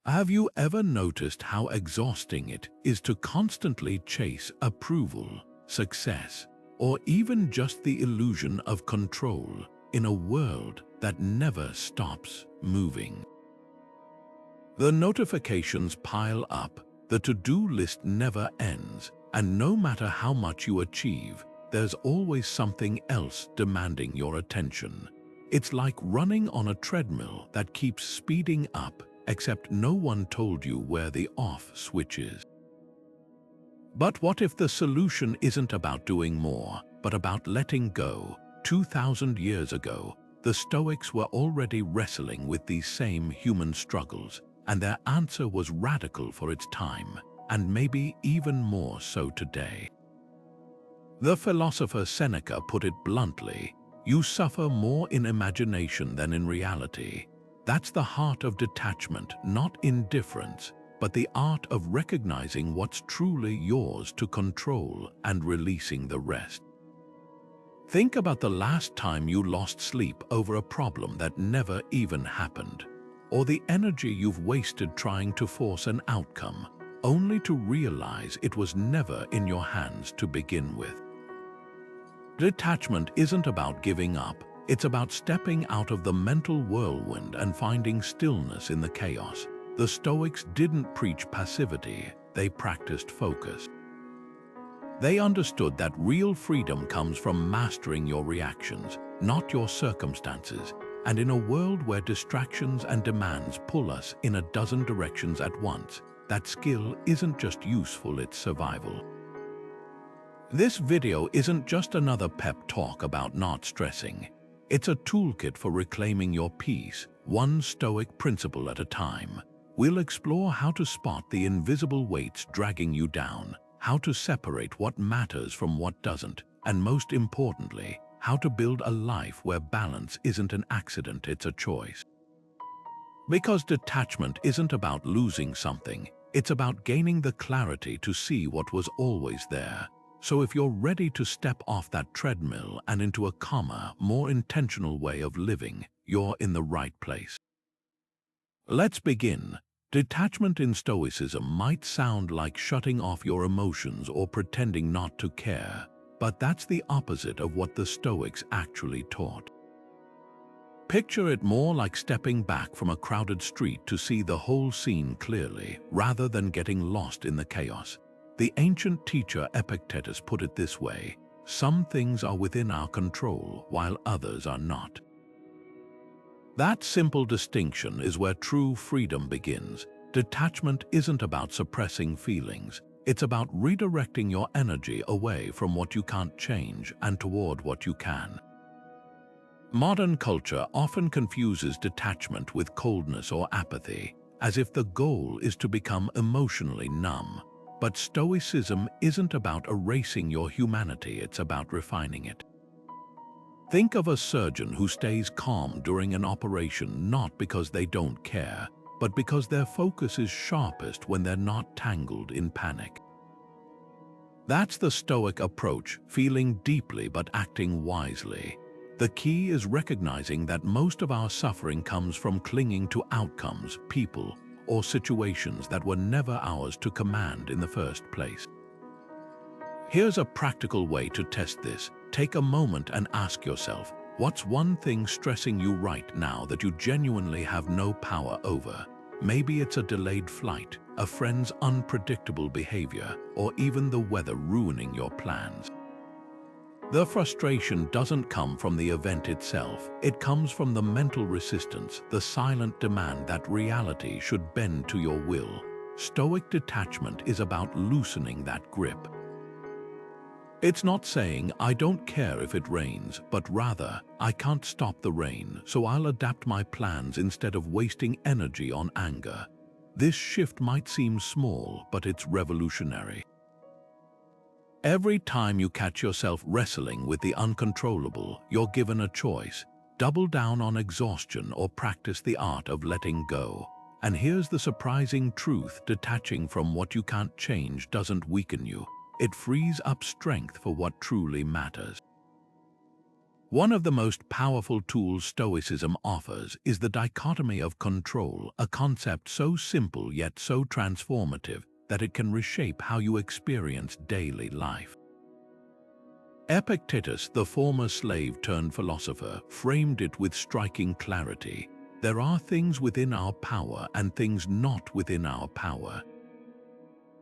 Have you ever noticed how exhausting it is to constantly chase approval, success, or even just the illusion of control in a world that never stops moving? The notifications pile up, the to-do list never ends, and no matter how much you achieve, there's always something else demanding your attention. It's like running on a treadmill that keeps speeding up, except no one told you where the off switch is. But what if the solution isn't about doing more, but about letting go? 2,000 years ago, the Stoics were already wrestling with these same human struggles, and their answer was radical for its time, and maybe even more so today. The philosopher Seneca put it bluntly, "You suffer more in imagination than in reality." That's the heart of detachment, not indifference, but the art of recognizing what's truly yours to control and releasing the rest. Think about the last time you lost sleep over a problem that never even happened, or the energy you've wasted trying to force an outcome, only to realize it was never in your hands to begin with. Detachment isn't about giving up, it's about stepping out of the mental whirlwind and finding stillness in the chaos. The Stoics didn't preach passivity, they practiced focus. They understood that real freedom comes from mastering your reactions, not your circumstances, and in a world where distractions and demands pull us in a dozen directions at once, that skill isn't just useful, it's survival. This video isn't just another pep talk about not stressing. It's a toolkit for reclaiming your peace, one Stoic principle at a time. We'll explore how to spot the invisible weights dragging you down, how to separate what matters from what doesn't, and most importantly, how to build a life where balance isn't an accident, it's a choice. Because detachment isn't about losing something, it's about gaining the clarity to see what was always there. So if you're ready to step off that treadmill and into a calmer, more intentional way of living, you're in the right place. Let's begin. Detachment in Stoicism might sound like shutting off your emotions or pretending not to care, but that's the opposite of what the Stoics actually taught. Picture it more like stepping back from a crowded street to see the whole scene clearly, rather than getting lost in the chaos. The ancient teacher Epictetus put it this way: some things are within our control, while others are not. That simple distinction is where true freedom begins. Detachment isn't about suppressing feelings. It's about redirecting your energy away from what you can't change and toward what you can. Modern culture often confuses detachment with coldness or apathy, as if the goal is to become emotionally numb. But Stoicism isn't about erasing your humanity, it's about refining it. Think of a surgeon who stays calm during an operation not because they don't care, but because their focus is sharpest when they're not tangled in panic. That's the Stoic approach, feeling deeply but acting wisely. The key is recognizing that most of our suffering comes from clinging to outcomes, people, or situations that were never ours to command in the first place. Here's a practical way to test this. Take a moment and ask yourself, what's one thing stressing you right now that you genuinely have no power over? Maybe it's a delayed flight, a friend's unpredictable behavior, or even the weather ruining your plans. The frustration doesn't come from the event itself, it comes from the mental resistance, the silent demand that reality should bend to your will. Stoic detachment is about loosening that grip. It's not saying, I don't care if it rains, but rather, I can't stop the rain, so I'll adapt my plans instead of wasting energy on anger. This shift might seem small, but it's revolutionary. Every time you catch yourself wrestling with the uncontrollable, you're given a choice: double down on exhaustion or practice the art of letting go. And here's the surprising truth: detaching from what you can't change doesn't weaken you. It frees up strength for what truly matters. One of the most powerful tools Stoicism offers is the dichotomy of control, a concept so simple yet so transformative that it can reshape how you experience daily life. Epictetus, the former slave-turned-philosopher, framed it with striking clarity. There are things within our power and things not within our power.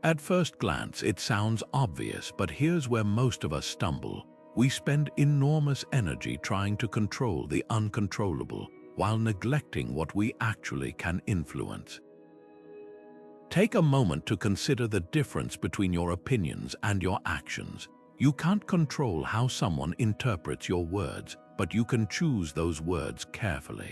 At first glance, it sounds obvious, but here's where most of us stumble. We spend enormous energy trying to control the uncontrollable, while neglecting what we actually can influence. Take a moment to consider the difference between your opinions and your actions. You can't control how someone interprets your words, but you can choose those words carefully.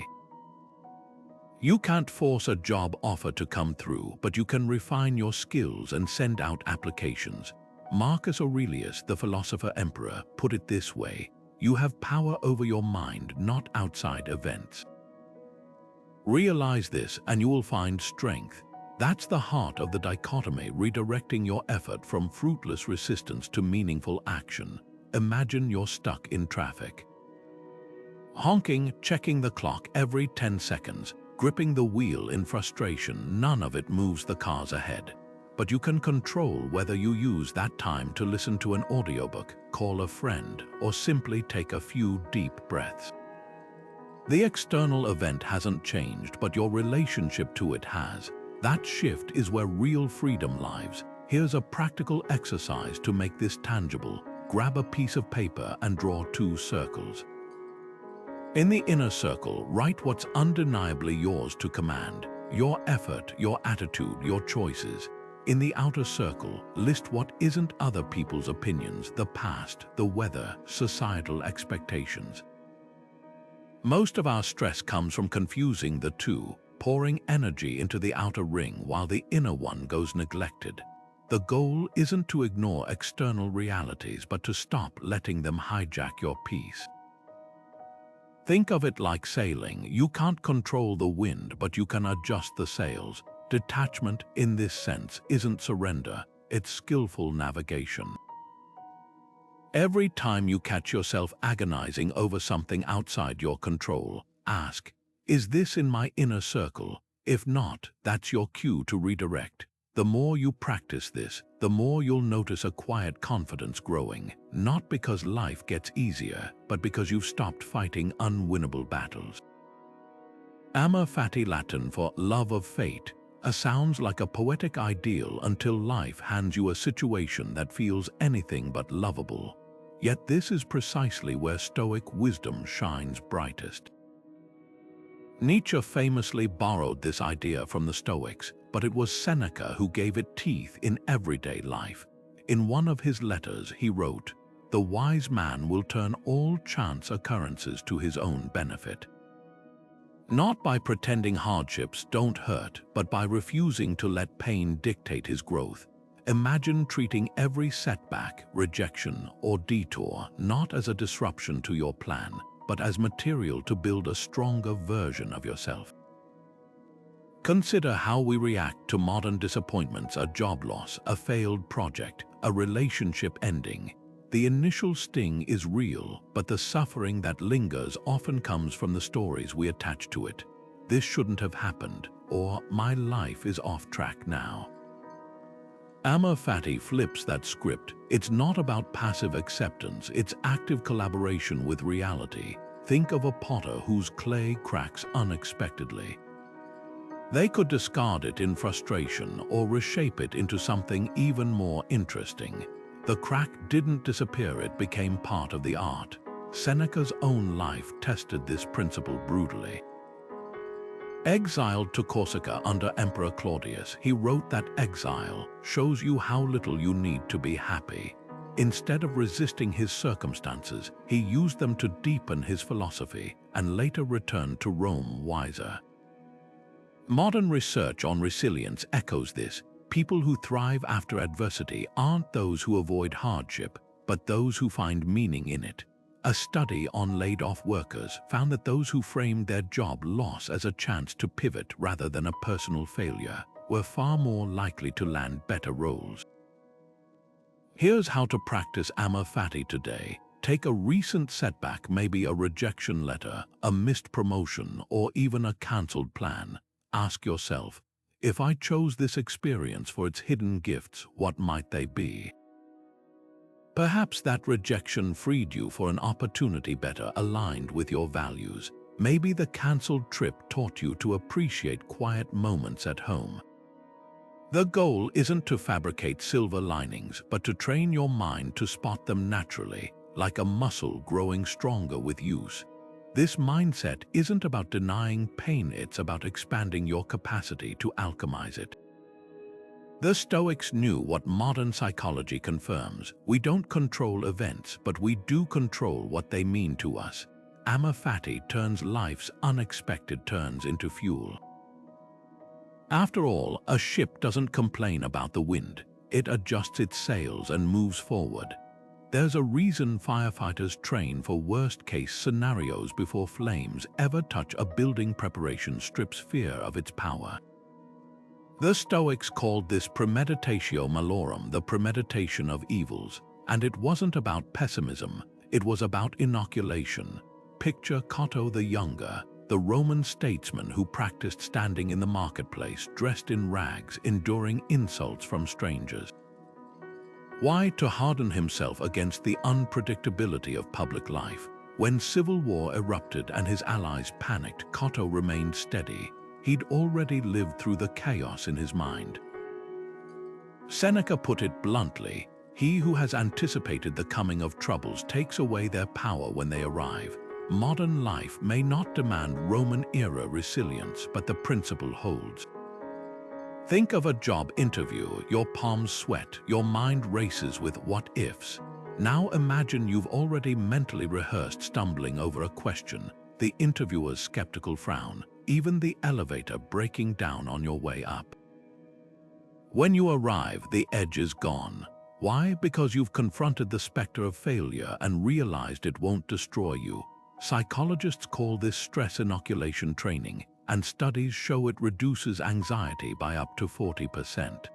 You can't force a job offer to come through, but you can refine your skills and send out applications. Marcus Aurelius, the philosopher emperor, put it this way: you have power over your mind, not outside events. Realize this and you will find strength. That's the heart of the dichotomy, redirecting your effort from fruitless resistance to meaningful action. Imagine you're stuck in traffic. Honking, checking the clock every 10 seconds, gripping the wheel in frustration, none of it moves the cars ahead. But you can control whether you use that time to listen to an audiobook, call a friend, or simply take a few deep breaths. The external event hasn't changed, but your relationship to it has. That shift is where real freedom lies. Here's a practical exercise to make this tangible. Grab a piece of paper and draw 2 circles. In the inner circle, write what's undeniably yours to command: your effort, your attitude, your choices. In the outer circle, list what isn't other people's opinions, the past, the weather, societal expectations. Most of our stress comes from confusing the two, pouring energy into the outer ring while the inner one goes neglected. The goal isn't to ignore external realities, but to stop letting them hijack your peace. Think of it like sailing. You can't control the wind, but you can adjust the sails. Detachment, in this sense, isn't surrender, it's skillful navigation. Every time you catch yourself agonizing over something outside your control, ask, is this in my inner circle? If not, that's your cue to redirect. The more you practice this, the more you'll notice a quiet confidence growing, not because life gets easier, but because you've stopped fighting unwinnable battles. Amor Fati, Latin for love of fate, sounds like a poetic ideal until life hands you a situation that feels anything but lovable. Yet this is precisely where Stoic wisdom shines brightest. Nietzsche famously borrowed this idea from the Stoics, but it was Seneca who gave it teeth in everyday life. In one of his letters, he wrote, "The wise man will turn all chance occurrences to his own benefit." Not by pretending hardships don't hurt, but by refusing to let pain dictate his growth. Imagine treating every setback, rejection, or detour not as a disruption to your plan, but as material to build a stronger version of yourself. Consider how we react to modern disappointments: a job loss, a failed project, a relationship ending. The initial sting is real, but the suffering that lingers often comes from the stories we attach to it. This shouldn't have happened, or my life is off track now. Amor Fati flips that script. It's not about passive acceptance, it's active collaboration with reality. Think of a potter whose clay cracks unexpectedly. They could discard it in frustration or reshape it into something even more interesting. The crack didn't disappear, it became part of the art. Seneca's own life tested this principle brutally. Exiled to Corsica under Emperor Claudius, he wrote that exile shows you how little you need to be happy. Instead of resisting his circumstances, he used them to deepen his philosophy and later returned to Rome wiser. Modern research on resilience echoes this. People who thrive after adversity aren't those who avoid hardship, but those who find meaning in it. A study on laid-off workers found that those who framed their job loss as a chance to pivot rather than a personal failure were far more likely to land better roles. Here's how to practice Amor Fati today. Take a recent setback, maybe a rejection letter, a missed promotion, or even a cancelled plan. Ask yourself, if I chose this experience for its hidden gifts, what might they be? Perhaps that rejection freed you for an opportunity better aligned with your values. Maybe the cancelled trip taught you to appreciate quiet moments at home. The goal isn't to fabricate silver linings, but to train your mind to spot them naturally, like a muscle growing stronger with use. This mindset isn't about denying pain, it's about expanding your capacity to alchemize it. The Stoics knew what modern psychology confirms. We don't control events, but we do control what they mean to us. Amor Fati turns life's unexpected turns into fuel. After all, a ship doesn't complain about the wind. It adjusts its sails and moves forward. There's a reason firefighters train for worst-case scenarios before flames ever touch a building. Preparation strips fear of its power. The Stoics called this Premeditatio Malorum, the premeditation of evils, and it wasn't about pessimism, it was about inoculation. Picture Cato the Younger, the Roman statesman who practiced standing in the marketplace, dressed in rags, enduring insults from strangers. Why? To harden himself against the unpredictability of public life. When civil war erupted and his allies panicked, Cato remained steady. He'd already lived through the chaos in his mind. Seneca put it bluntly, "He who has anticipated the coming of troubles takes away their power when they arrive." Modern life may not demand Roman-era resilience, but the principle holds. Think of a job interview, your palms sweat, your mind races with what-ifs. Now imagine you've already mentally rehearsed stumbling over a question, the interviewer's skeptical frown, even the elevator breaking down on your way up. When you arrive, the edge is gone. Why? Because you've confronted the specter of failure and realized it won't destroy you. Psychologists call this stress inoculation training, and studies show it reduces anxiety by up to 40%.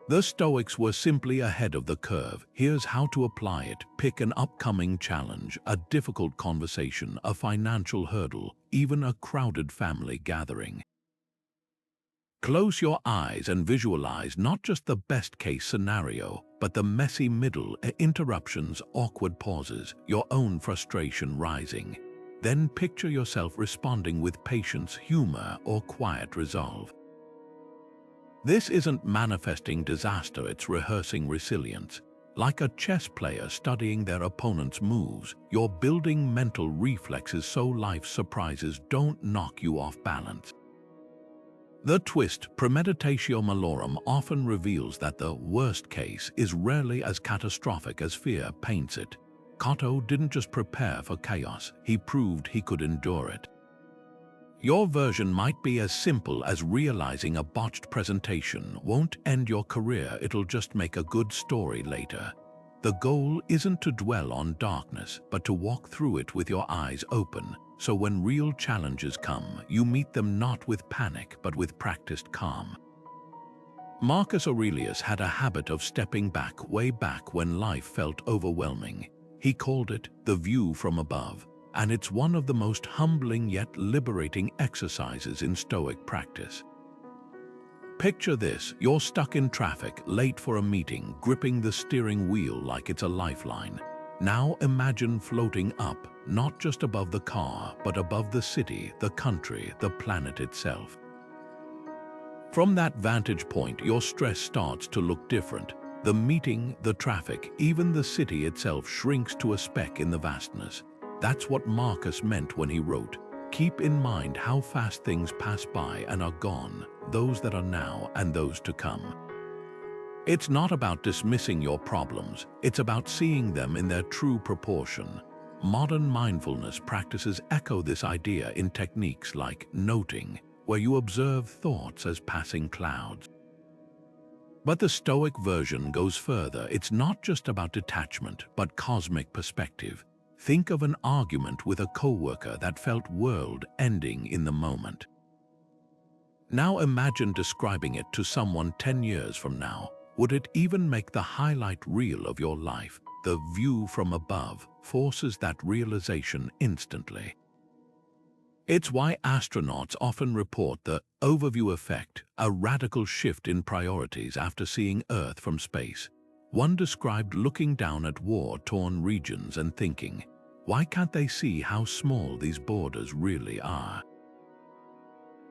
The Stoics were simply ahead of the curve. Here's how to apply it. Pick an upcoming challenge, a difficult conversation, a financial hurdle, even a crowded family gathering. Close your eyes and visualize not just the best-case scenario, but the messy middle, interruptions, awkward pauses, your own frustration rising. Then picture yourself responding with patience, humor, or quiet resolve. This isn't manifesting disaster, it's rehearsing resilience. Like a chess player studying their opponent's moves, you're building mental reflexes so life's surprises don't knock you off balance. The twist, Premeditatio Malorum, often reveals that the worst case is rarely as catastrophic as fear paints it. Cato didn't just prepare for chaos, he proved he could endure it. Your version might be as simple as realizing a botched presentation won't end your career, it'll just make a good story later. The goal isn't to dwell on darkness, but to walk through it with your eyes open, so when real challenges come, you meet them not with panic, but with practiced calm. Marcus Aurelius had a habit of stepping back, way back when life felt overwhelming. He called it the view from above, and it's one of the most humbling yet liberating exercises in Stoic practice. Picture this, you're stuck in traffic, late for a meeting, gripping the steering wheel like it's a lifeline. Now imagine floating up, not just above the car, but above the city, the country, the planet itself. From that vantage point, your stress starts to look different. The meeting, the traffic, even the city itself shrinks to a speck in the vastness. That's what Marcus meant when he wrote, "Keep in mind how fast things pass by and are gone, those that are now and those to come." It's not about dismissing your problems, it's about seeing them in their true proportion. Modern mindfulness practices echo this idea in techniques like noting, where you observe thoughts as passing clouds. But the Stoic version goes further. It's not just about detachment, but cosmic perspective. Think of an argument with a coworker that felt world-ending in the moment. Now imagine describing it to someone 10 years from now. Would it even make the highlight reel of your life? the view from above, forces that realization instantly. It's why astronauts often report the overview effect, a radical shift in priorities after seeing Earth from space. One described looking down at war-torn regions and thinking, why can't they see how small these borders really are?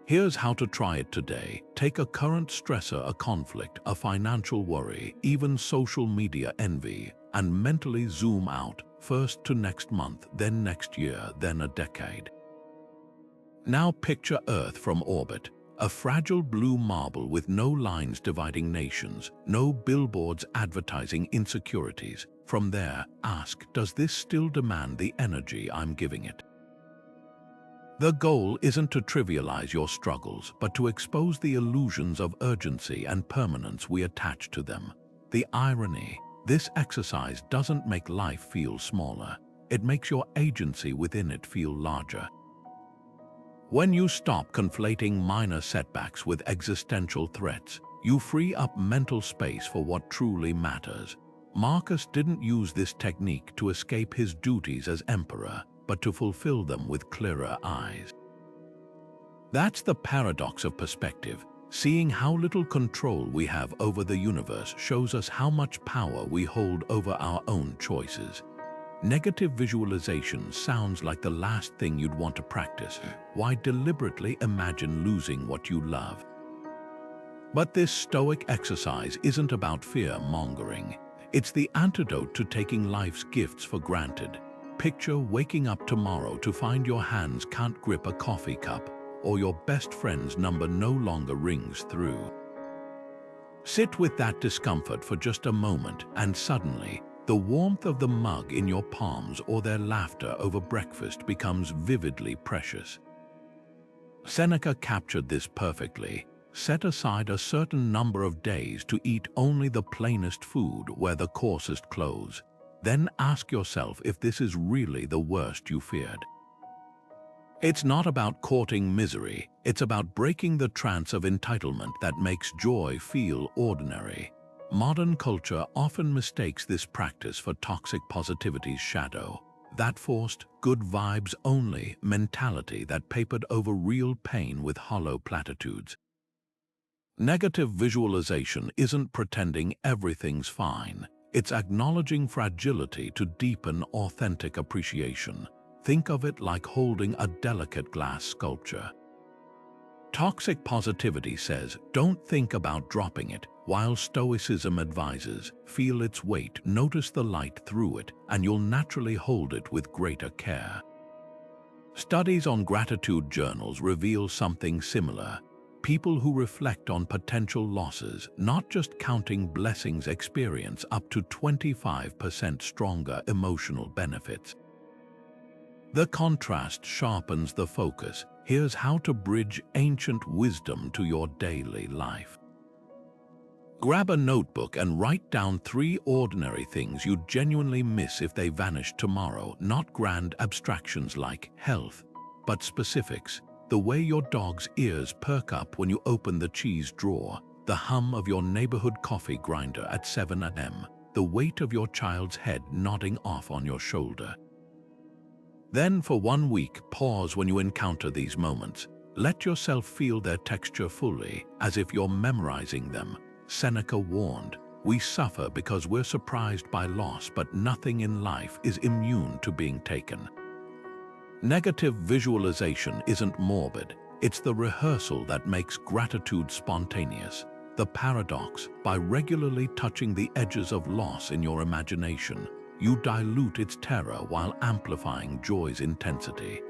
Here's how to try it today. Take a current stressor, a conflict, a financial worry, even social media envy, and mentally zoom out, first to next month, then next year, then a decade. Now picture Earth from orbit, a fragile blue marble with no lines dividing nations, no billboards advertising insecurities. From there, ask, does this still demand the energy I'm giving it? The goal isn't to trivialize your struggles, but to expose the illusions of urgency and permanence we attach to them. The irony, this exercise doesn't make life feel smaller. It makes your agency within it feel larger. When you stop conflating minor setbacks with existential threats, you free up mental space for what truly matters. Marcus didn't use this technique to escape his duties as emperor, but to fulfill them with clearer eyes. That's the paradox of perspective. Seeing how little control we have over the universe shows us how much power we hold over our own choices. Negative visualization sounds like the last thing you'd want to practice. Why deliberately imagine losing what you love? But this Stoic exercise isn't about fear-mongering. It's the antidote to taking life's gifts for granted. Picture waking up tomorrow to find your hands can't grip a coffee cup, or your best friend's number no longer rings through. Sit with that discomfort for just a moment, and suddenly, the warmth of the mug in your palms or their laughter over breakfast becomes vividly precious. Seneca captured this perfectly. Set aside a certain number of days to eat only the plainest food, wear the coarsest clothes. Then ask yourself if this is really the worst you feared. It's not about courting misery, it's about breaking the trance of entitlement that makes joy feel ordinary. Modern culture often mistakes this practice for toxic positivity's shadow, that forced, good vibes only mentality that papered over real pain with hollow platitudes. Negative visualization isn't pretending everything's fine. It's acknowledging fragility to deepen authentic appreciation. Think of it like holding a delicate glass sculpture. Toxic positivity says, don't think about dropping it, while Stoicism advises, feel its weight, notice the light through it, and you'll naturally hold it with greater care. Studies on gratitude journals reveal something similar. People who reflect on potential losses, not just counting blessings, experience up to 25% stronger emotional benefits. The contrast sharpens the focus. Here's how to bridge ancient wisdom to your daily life. Grab a notebook and write down 3 ordinary things you'd genuinely miss if they vanished tomorrow, not grand abstractions like health, but specifics. The way your dog's ears perk up when you open the cheese drawer, the hum of your neighborhood coffee grinder at 7 a.m., the weight of your child's head nodding off on your shoulder. Then for 1 week, pause when you encounter these moments. Let yourself feel their texture fully, as if you're memorizing them. Seneca warned, we suffer because we're surprised by loss, but nothing in life is immune to being taken. Negative visualization isn't morbid. It's the rehearsal that makes gratitude spontaneous. The paradox, by regularly touching the edges of loss in your imagination, you dilute its terror while amplifying joy's intensity.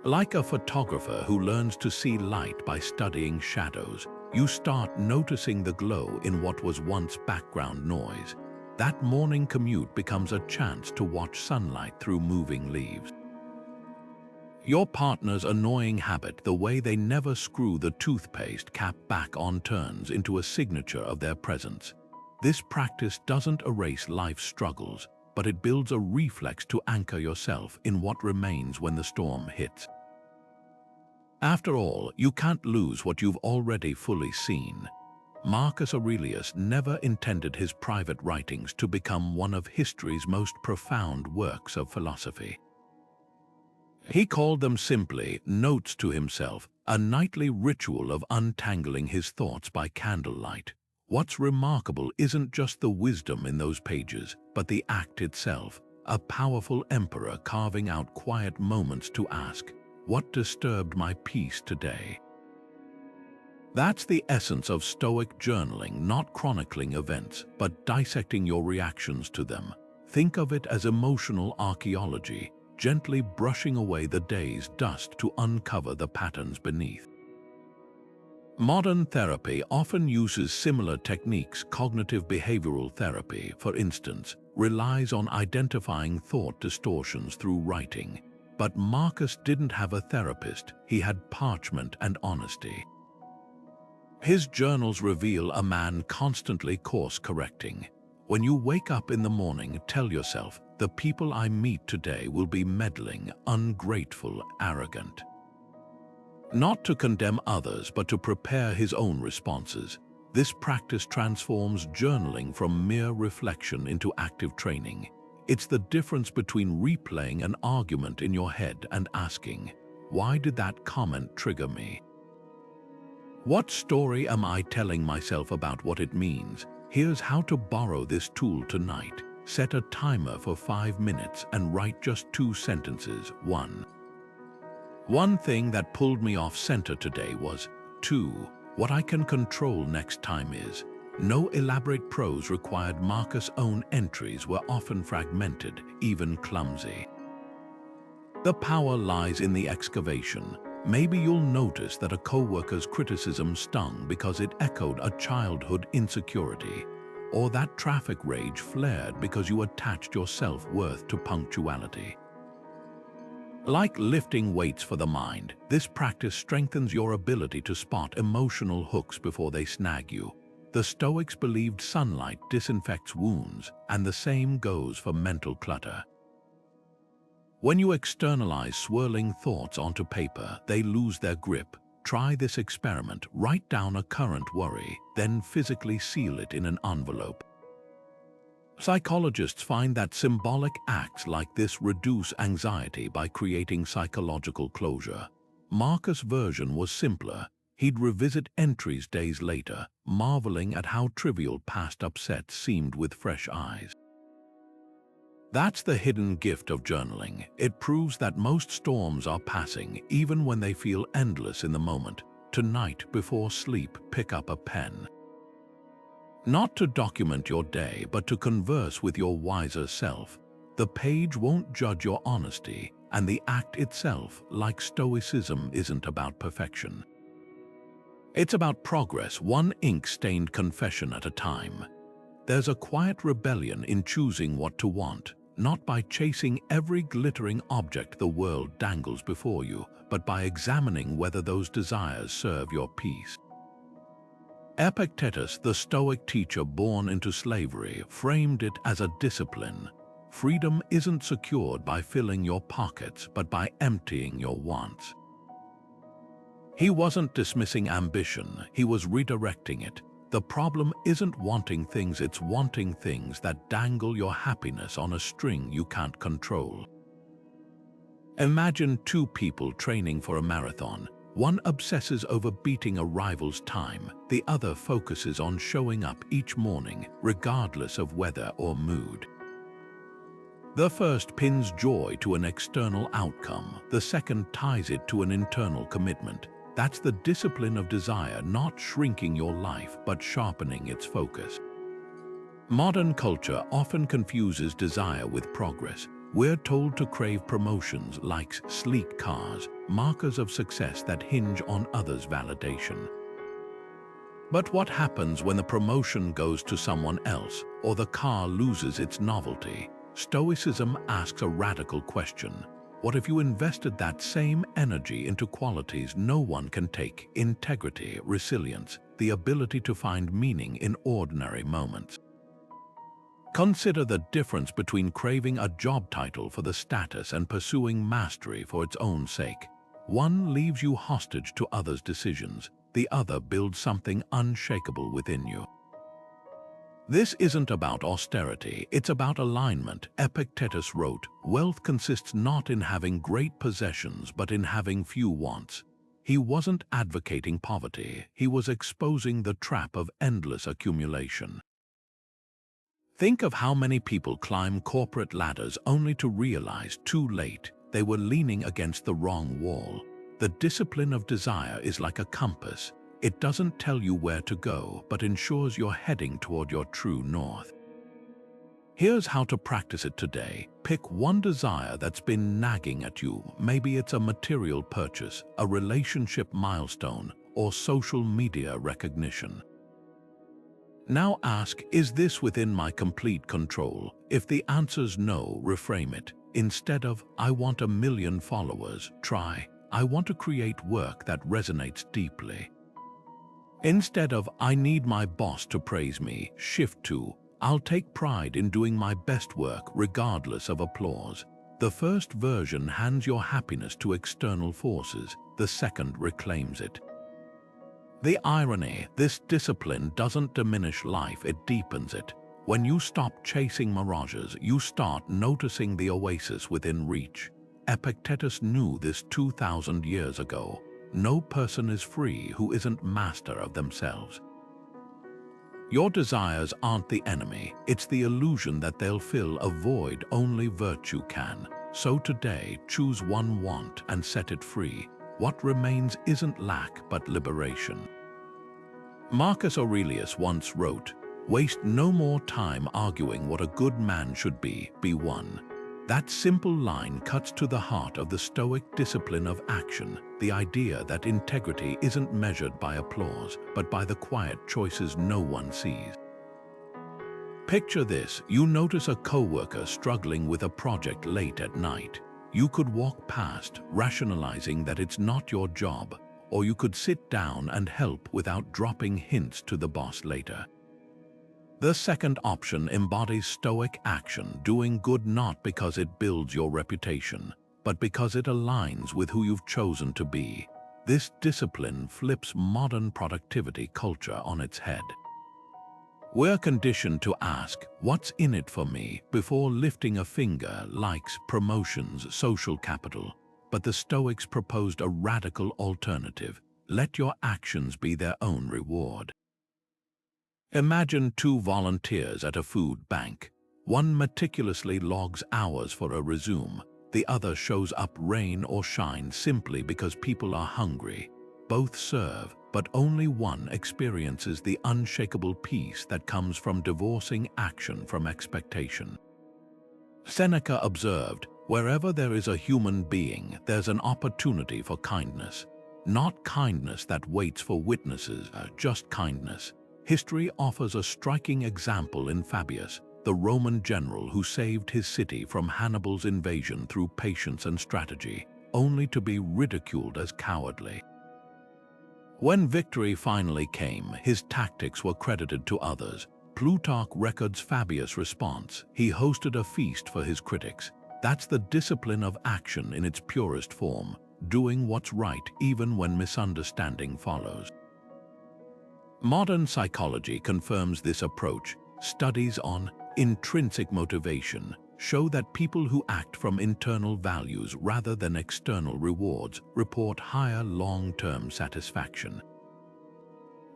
Like a photographer who learns to see light by studying shadows, you start noticing the glow in what was once background noise. That morning commute becomes a chance to watch sunlight through moving leaves. Your partner's annoying habit, the way they never screw the toothpaste cap back on, turns into a signature of their presence. This practice doesn't erase life's struggles, but it builds a reflex to anchor yourself in what remains when the storm hits. After all, you can't lose what you've already fully seen. Marcus Aurelius never intended his private writings to become one of history's most profound works of philosophy. He called them simply notes to himself, a nightly ritual of untangling his thoughts by candlelight. What's remarkable isn't just the wisdom in those pages, but the act itself, a powerful emperor carving out quiet moments to ask, "What disturbed my peace today?" That's the essence of Stoic journaling, not chronicling events, but dissecting your reactions to them. Think of it as emotional archaeology, gently brushing away the day's dust to uncover the patterns beneath. Modern therapy often uses similar techniques. Cognitive behavioral therapy, for instance, relies on identifying thought distortions through writing. But Marcus didn't have a therapist, he had parchment and honesty. His journals reveal a man constantly course-correcting. When you wake up in the morning, tell yourself, "The people I meet today will be meddling, ungrateful, arrogant." Not to condemn others, but to prepare his own responses. This practice transforms journaling from mere reflection into active training. It's the difference between replaying an argument in your head and asking, "Why did that comment trigger me? What story am I telling myself about what it means?" Here's how to borrow this tool tonight. Set a timer for 5 minutes and write just 2 sentences. 1. One thing that pulled me off center today was. 2. What I can control next time is. No elaborate prose required. Marcus' own entries were often fragmented, even clumsy. The power lies in the excavation. Maybe you'll notice that a coworker's criticism stung because it echoed a childhood insecurity, or that traffic rage flared because you attached your self-worth to punctuality. Like lifting weights for the mind, this practice strengthens your ability to spot emotional hooks before they snag you. The Stoics believed sunlight disinfects wounds, and the same goes for mental clutter. When you externalize swirling thoughts onto paper, they lose their grip. Try this experiment. Write down a current worry, then physically seal it in an envelope. Psychologists find that symbolic acts like this reduce anxiety by creating psychological closure. Marcus' version was simpler. He'd revisit entries days later, marveling at how trivial past upsets seemed with fresh eyes. That's the hidden gift of journaling. It proves that most storms are passing, even when they feel endless in the moment. Tonight, before sleep, pick up a pen. Not to document your day, but to converse with your wiser self. The page won't judge your honesty, and the act itself, like Stoicism, isn't about perfection. It's about progress, one ink-stained confession at a time. There's a quiet rebellion in choosing what to want, not by chasing every glittering object the world dangles before you, but by examining whether those desires serve your peace. Epictetus, the Stoic teacher born into slavery, framed it as a discipline. Freedom isn't secured by filling your pockets, but by emptying your wants. He wasn't dismissing ambition, he was redirecting it. The problem isn't wanting things, it's wanting things that dangle your happiness on a string you can't control. Imagine 2 people training for a marathon. One obsesses over beating a rival's time, the other focuses on showing up each morning, regardless of weather or mood. The first pins joy to an external outcome, the second ties it to an internal commitment. That's the discipline of desire, not shrinking your life, but sharpening its focus. Modern culture often confuses desire with progress. We're told to crave promotions, likes, sleek cars, markers of success that hinge on others' validation. But what happens when the promotion goes to someone else, or the car loses its novelty? Stoicism asks a radical question. What if you invested that same energy into qualities no one can take? Integrity, resilience, the ability to find meaning in ordinary moments. Consider the difference between craving a job title for the status and pursuing mastery for its own sake. One leaves you hostage to others' decisions. the other builds something unshakable within you. This isn't about austerity, it's about alignment. Epictetus wrote, "Wealth consists not in having great possessions, but in having few wants." He wasn't advocating poverty, he was exposing the trap of endless accumulation. Think of how many people climb corporate ladders only to realize too late they were leaning against the wrong wall. The discipline of desire is like a compass. It doesn't tell you where to go, but ensures you're heading toward your true north. Here's how to practice it today. Pick one desire that's been nagging at you. Maybe it's a material purchase, a relationship milestone, or social media recognition. Now ask, is this within my complete control? If the answer's no, reframe it. Instead of, I want 1,000,000 followers, try, I want to create work that resonates deeply. Instead of, I need my boss to praise me, shift to, I'll take pride in doing my best work regardless of applause. The first version hands your happiness to external forces, the second reclaims it. The irony, this discipline doesn't diminish life, it deepens it. When you stop chasing mirages, you start noticing the oasis within reach. Epictetus knew this 2,000 years ago. No person is free who isn't master of themselves. Your desires aren't the enemy, it's the illusion that they'll fill a void only virtue can. So today, choose one want and set it free. What remains isn't lack but liberation. Marcus Aurelius once wrote, "Waste no more time arguing what a good man should be one." That simple line cuts to the heart of the Stoic discipline of action, the idea that integrity isn't measured by applause, but by the quiet choices no one sees. Picture this, you notice a coworker struggling with a project late at night. You could walk past, rationalizing that it's not your job, or you could sit down and help without dropping hints to the boss later. The second option embodies Stoic action, doing good not because it builds your reputation, but because it aligns with who you've chosen to be. This discipline flips modern productivity culture on its head. We're conditioned to ask, what's in it for me, before lifting a finger, likes, promotions, social capital. But the Stoics proposed a radical alternative. Let your actions be their own reward. Imagine two volunteers at a food bank. One meticulously logs hours for a resume. The other shows up rain or shine simply because people are hungry. Both serve, but only one experiences the unshakable peace that comes from divorcing action from expectation. Seneca observed, wherever there is a human being, there's an opportunity for kindness. Not kindness that waits for witnesses, just kindness. History offers a striking example in Fabius, the Roman general who saved his city from Hannibal's invasion through patience and strategy, only to be ridiculed as cowardly. When victory finally came, his tactics were credited to others. Plutarch records Fabius' response. He hosted a feast for his critics. That's the discipline of action in its purest form, doing what's right even when misunderstanding follows. Modern psychology confirms this approach. Studies on intrinsic motivation show that people who act from internal values rather than external rewards report higher long-term satisfaction.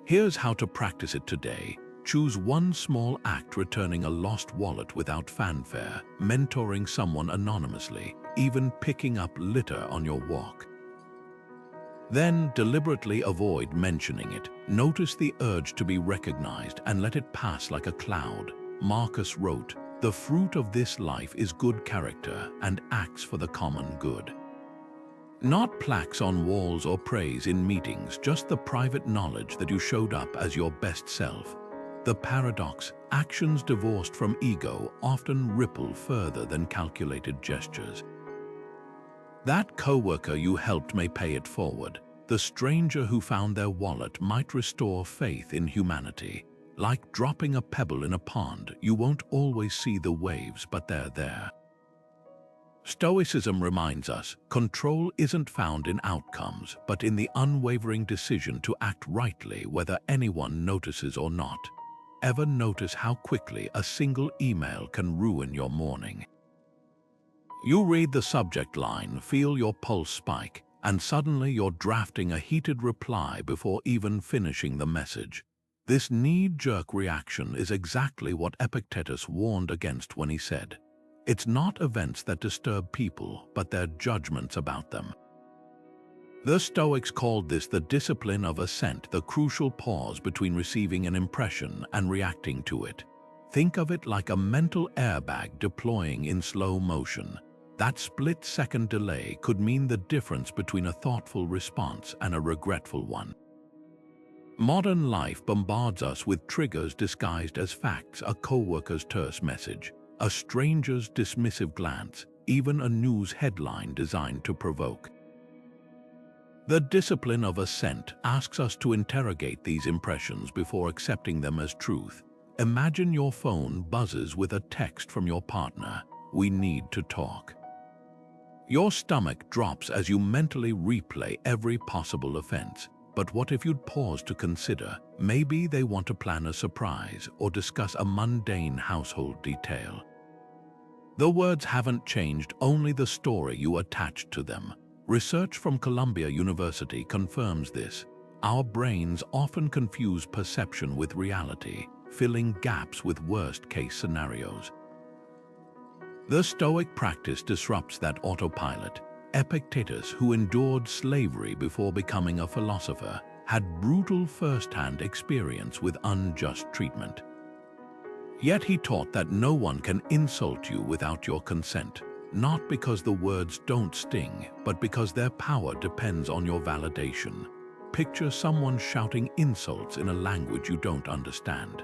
Here's how to practice it today. Choose one small act, returning a lost wallet without fanfare, mentoring someone anonymously, even picking up litter on your walk. Then deliberately avoid mentioning it. Notice the urge to be recognized and let it pass like a cloud. Marcus wrote, "The fruit of this life is good character and acts for the common good." Not plaques on walls or praise in meetings, just the private knowledge that you showed up as your best self. The paradox, actions divorced from ego often ripple further than calculated gestures. That coworker you helped may pay it forward. The stranger who found their wallet might restore faith in humanity. Like dropping a pebble in a pond, you won't always see the waves, but they're there. Stoicism reminds us, control isn't found in outcomes, but in the unwavering decision to act rightly whether anyone notices or not. Ever notice how quickly a single email can ruin your morning? You read the subject line, feel your pulse spike, and suddenly you're drafting a heated reply before even finishing the message. This knee-jerk reaction is exactly what Epictetus warned against when he said, "It's not events that disturb people, but their judgments about them." The Stoics called this the discipline of assent, the crucial pause between receiving an impression and reacting to it. Think of it like a mental airbag deploying in slow motion. That split-second delay could mean the difference between a thoughtful response and a regretful one. Modern life bombards us with triggers disguised as facts: a coworker's terse message, a stranger's dismissive glance, even a news headline designed to provoke. The discipline of assent asks us to interrogate these impressions before accepting them as truth. Imagine your phone buzzes with a text from your partner, "We need to talk." Your stomach drops as you mentally replay every possible offense. But what if you'd pause to consider, maybe they want to plan a surprise or discuss a mundane household detail? The words haven't changed, only the story you attached to them. Research from Columbia University confirms this. Our brains often confuse perception with reality, filling gaps with worst-case scenarios. The Stoic practice disrupts that autopilot. Epictetus, who endured slavery before becoming a philosopher, had brutal first-hand experience with unjust treatment. Yet he taught that no one can insult you without your consent, not because the words don't sting, but because their power depends on your validation. Picture someone shouting insults in a language you don't understand.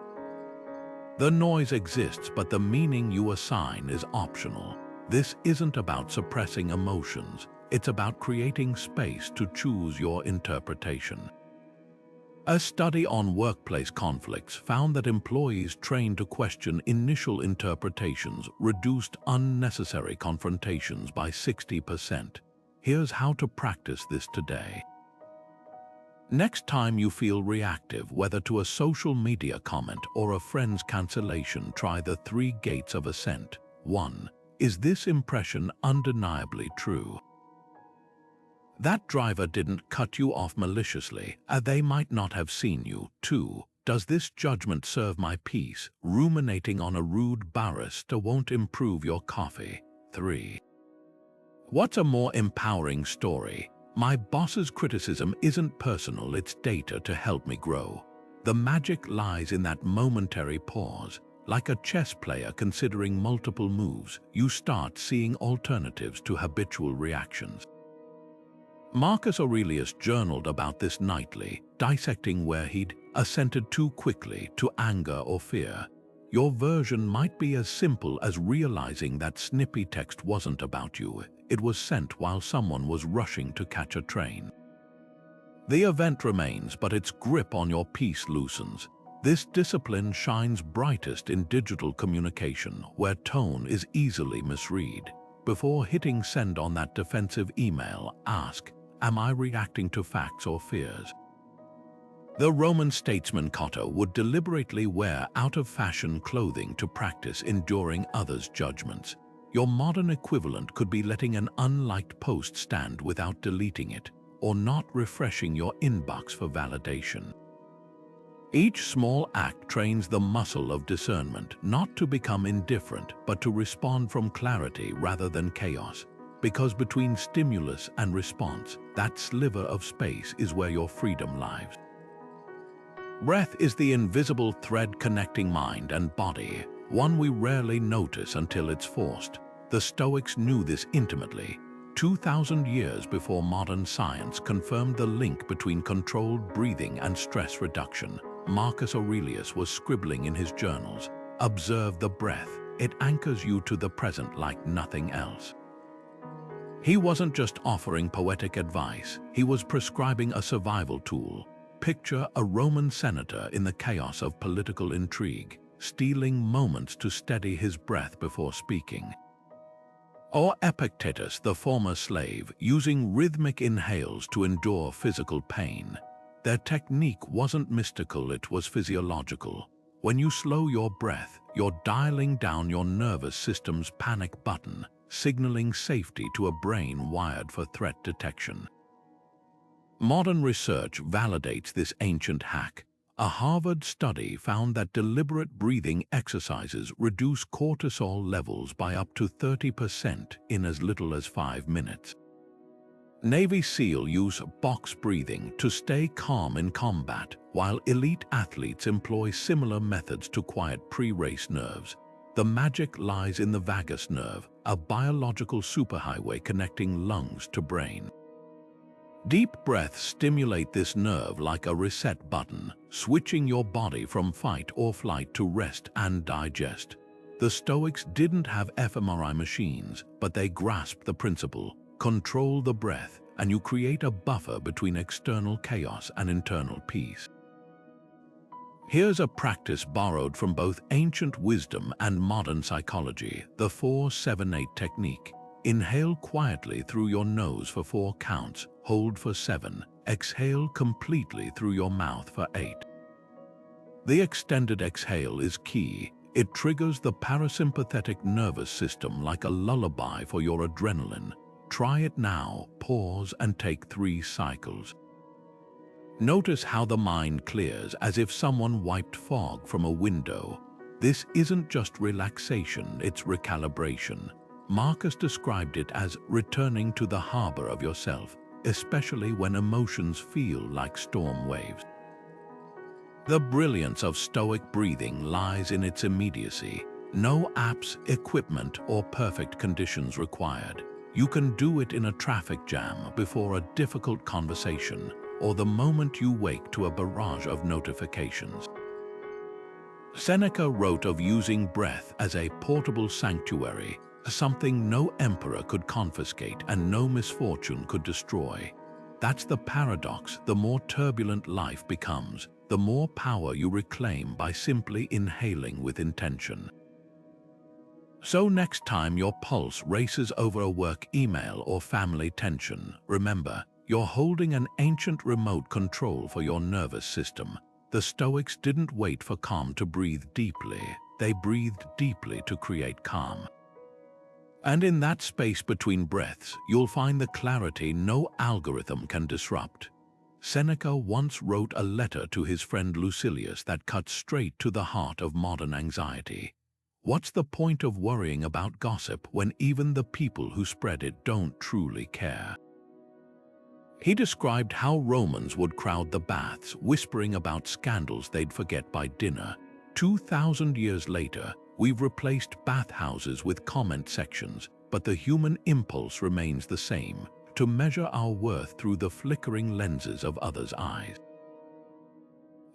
The noise exists, but the meaning you assign is optional. This isn't about suppressing emotions, it's about creating space to choose your interpretation. A study on workplace conflicts found that employees trained to question initial interpretations reduced unnecessary confrontations by 60%. Here's how to practice this today. Next time you feel reactive, whether to a social media comment or a friend's cancellation, try the 3 gates of assent. 1. Is this impression undeniably true? That driver didn't cut you off maliciously, they might not have seen you. 2. Does this judgment serve my peace? Ruminating on a rude barista won't improve your coffee. 3. What's a more empowering story? My boss's criticism isn't personal, it's data to help me grow. The magic lies in that momentary pause. Like a chess player considering multiple moves, you start seeing alternatives to habitual reactions. Marcus Aurelius journaled about this nightly, dissecting where he'd assented too quickly to anger or fear. Your version might be as simple as realizing that snippy text wasn't about you. It was sent while someone was rushing to catch a train. The event remains, but its grip on your peace loosens. This discipline shines brightest in digital communication, where tone is easily misread. Before hitting send on that defensive email, ask, am I reacting to facts or fears? The Roman statesman Cato would deliberately wear out-of-fashion clothing to practice enduring others' judgments. Your modern equivalent could be letting an unliked post stand without deleting it, or not refreshing your inbox for validation. Each small act trains the muscle of discernment, not to become indifferent, but to respond from clarity rather than chaos. Because between stimulus and response, that sliver of space is where your freedom lies. Breath is the invisible thread connecting mind and body, one we rarely notice until it's forced. The Stoics knew this intimately. 2,000 years before modern science confirmed the link between controlled breathing and stress reduction, Marcus Aurelius was scribbling in his journals, "Observe the breath, it anchors you to the present like nothing else." He wasn't just offering poetic advice, he was prescribing a survival tool. Picture a Roman senator in the chaos of political intrigue, stealing moments to steady his breath before speaking. Or Epictetus, the former slave, using rhythmic inhales to endure physical pain. Their technique wasn't mystical, it was physiological. When you slow your breath, you're dialing down your nervous system's panic button, signaling safety to a brain wired for threat detection. Modern research validates this ancient hack. A Harvard study found that deliberate breathing exercises reduce cortisol levels by up to 30% in as little as 5 minutes. Navy SEAL use box breathing to stay calm in combat, while elite athletes employ similar methods to quiet pre-race nerves. The magic lies in the vagus nerve, a biological superhighway connecting lungs to brain. Deep breaths stimulate this nerve like a reset button, switching your body from fight or flight to rest and digest. The Stoics didn't have fMRI machines, but they grasped the principle: control the breath, and you create a buffer between external chaos and internal peace. Here's a practice borrowed from both ancient wisdom and modern psychology, the 4-7-8 technique. Inhale quietly through your nose for 4 counts, hold for 7, exhale completely through your mouth for 8. The extended exhale is key. It triggers the parasympathetic nervous system like a lullaby for your adrenaline. Try it now, pause and take 3 cycles. Notice how the mind clears as if someone wiped fog from a window. This isn't just relaxation, it's recalibration. Marcus described it as returning to the harbor of yourself, especially when emotions feel like storm waves. The brilliance of Stoic breathing lies in its immediacy. No apps, equipment, or perfect conditions required. You can do it in a traffic jam, before a difficult conversation, or the moment you wake to a barrage of notifications. Seneca wrote of using breath as a portable sanctuary, something no emperor could confiscate and no misfortune could destroy. That's the paradox. The more turbulent life becomes, the more power you reclaim by simply inhaling with intention. So next time your pulse races over a work email or family tension, remember, you're holding an ancient remote control for your nervous system. The Stoics didn't wait for calm to breathe deeply. They breathed deeply to create calm. And in that space between breaths, you'll find the clarity no algorithm can disrupt. Seneca once wrote a letter to his friend Lucilius that cut straight to the heart of modern anxiety. What's the point of worrying about gossip when even the people who spread it don't truly care? He described how Romans would crowd the baths, whispering about scandals they'd forget by dinner. 2,000 years later, we've replaced bathhouses with comment sections, but the human impulse remains the same: to measure our worth through the flickering lenses of others' eyes.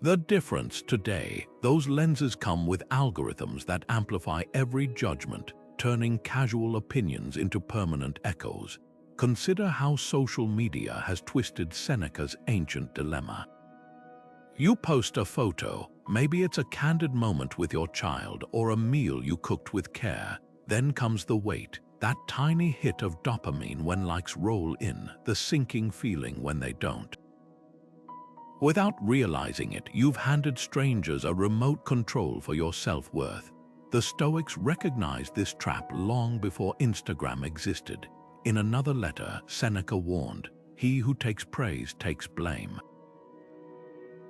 The difference today, those lenses come with algorithms that amplify every judgment, turning casual opinions into permanent echoes. Consider how social media has twisted Seneca's ancient dilemma. You post a photo, maybe it's a candid moment with your child or a meal you cooked with care. Then comes the wait, that tiny hit of dopamine when likes roll in, the sinking feeling when they don't. Without realizing it, you've handed strangers a remote control for your self-worth. The Stoics recognized this trap long before Instagram existed. In another letter, Seneca warned, "He who takes praise takes blame."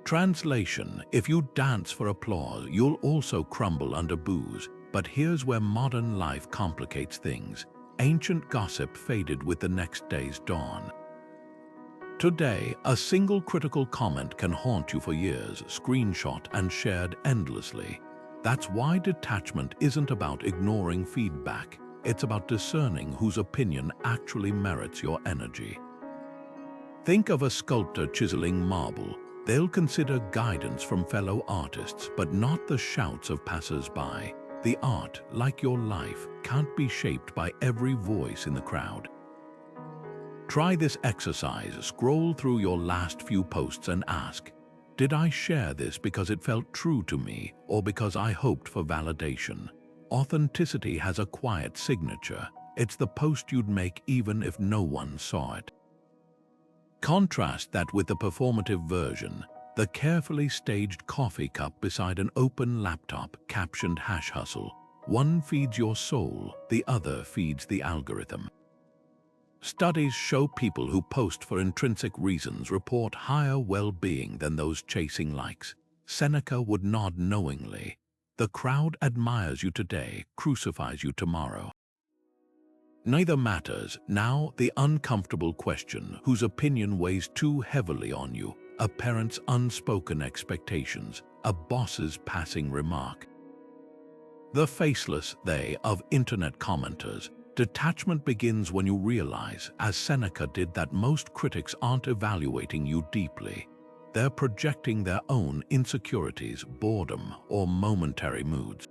Translation: if you dance for applause, you'll also crumble under booze. But here's where modern life complicates things. Ancient gossip faded with the next day's dawn. Today, a single critical comment can haunt you for years, screenshot and shared endlessly. That's why detachment isn't about ignoring feedback. It's about discerning whose opinion actually merits your energy. Think of a sculptor chiseling marble. They'll consider guidance from fellow artists, but not the shouts of passers-by. The art, like your life, can't be shaped by every voice in the crowd. Try this exercise. Scroll through your last few posts and ask, did I share this because it felt true to me or because I hoped for validation? Authenticity has a quiet signature, It's the post you'd make even if no one saw it. Contrast that with the performative version, the carefully staged coffee cup beside an open laptop captioned #hustle. One feeds your soul, the other feeds the algorithm. Studies show people who post for intrinsic reasons report higher well-being than those chasing likes. Seneca would nod knowingly. The crowd admires you today, crucifies you tomorrow. Neither matters. Now, the uncomfortable question, whose opinion weighs too heavily on you, a parent's unspoken expectations, a boss's passing remark. The faceless they of internet commenters. Detachment begins when you realize, as Seneca did, that most critics aren't evaluating you deeply. They're projecting their own insecurities, boredom, or momentary moods.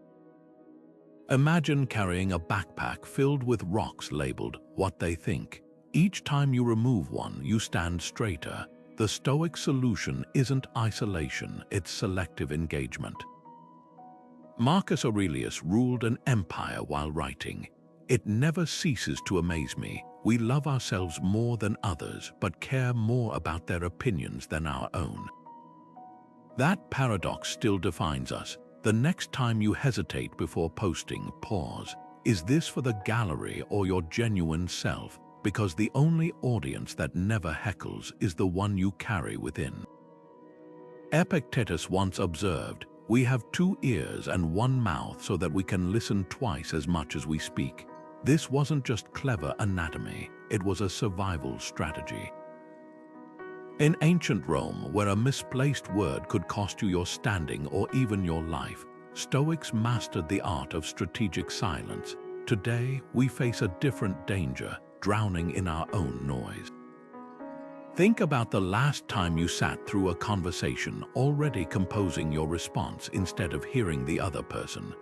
Imagine carrying a backpack filled with rocks labeled "what they think." Each time you remove one, you stand straighter. The Stoic solution isn't isolation, it's selective engagement. Marcus Aurelius ruled an empire while writing. "It never ceases to amaze me. We love ourselves more than others, but care more about their opinions than our own." That paradox still defines us. The next time you hesitate before posting, pause. Is this for the gallery or your genuine self? Because the only audience that never heckles is the one you carry within. Epictetus once observed, "We have 2 ears and 1 mouth so that we can listen twice as much as we speak." This wasn't just clever anatomy, it was a survival strategy. In ancient Rome, where a misplaced word could cost you your standing or even your life, Stoics mastered the art of strategic silence. Today, we face a different danger, drowning in our own noise. Think about the last time you sat through a conversation already composing your response instead of hearing the other person.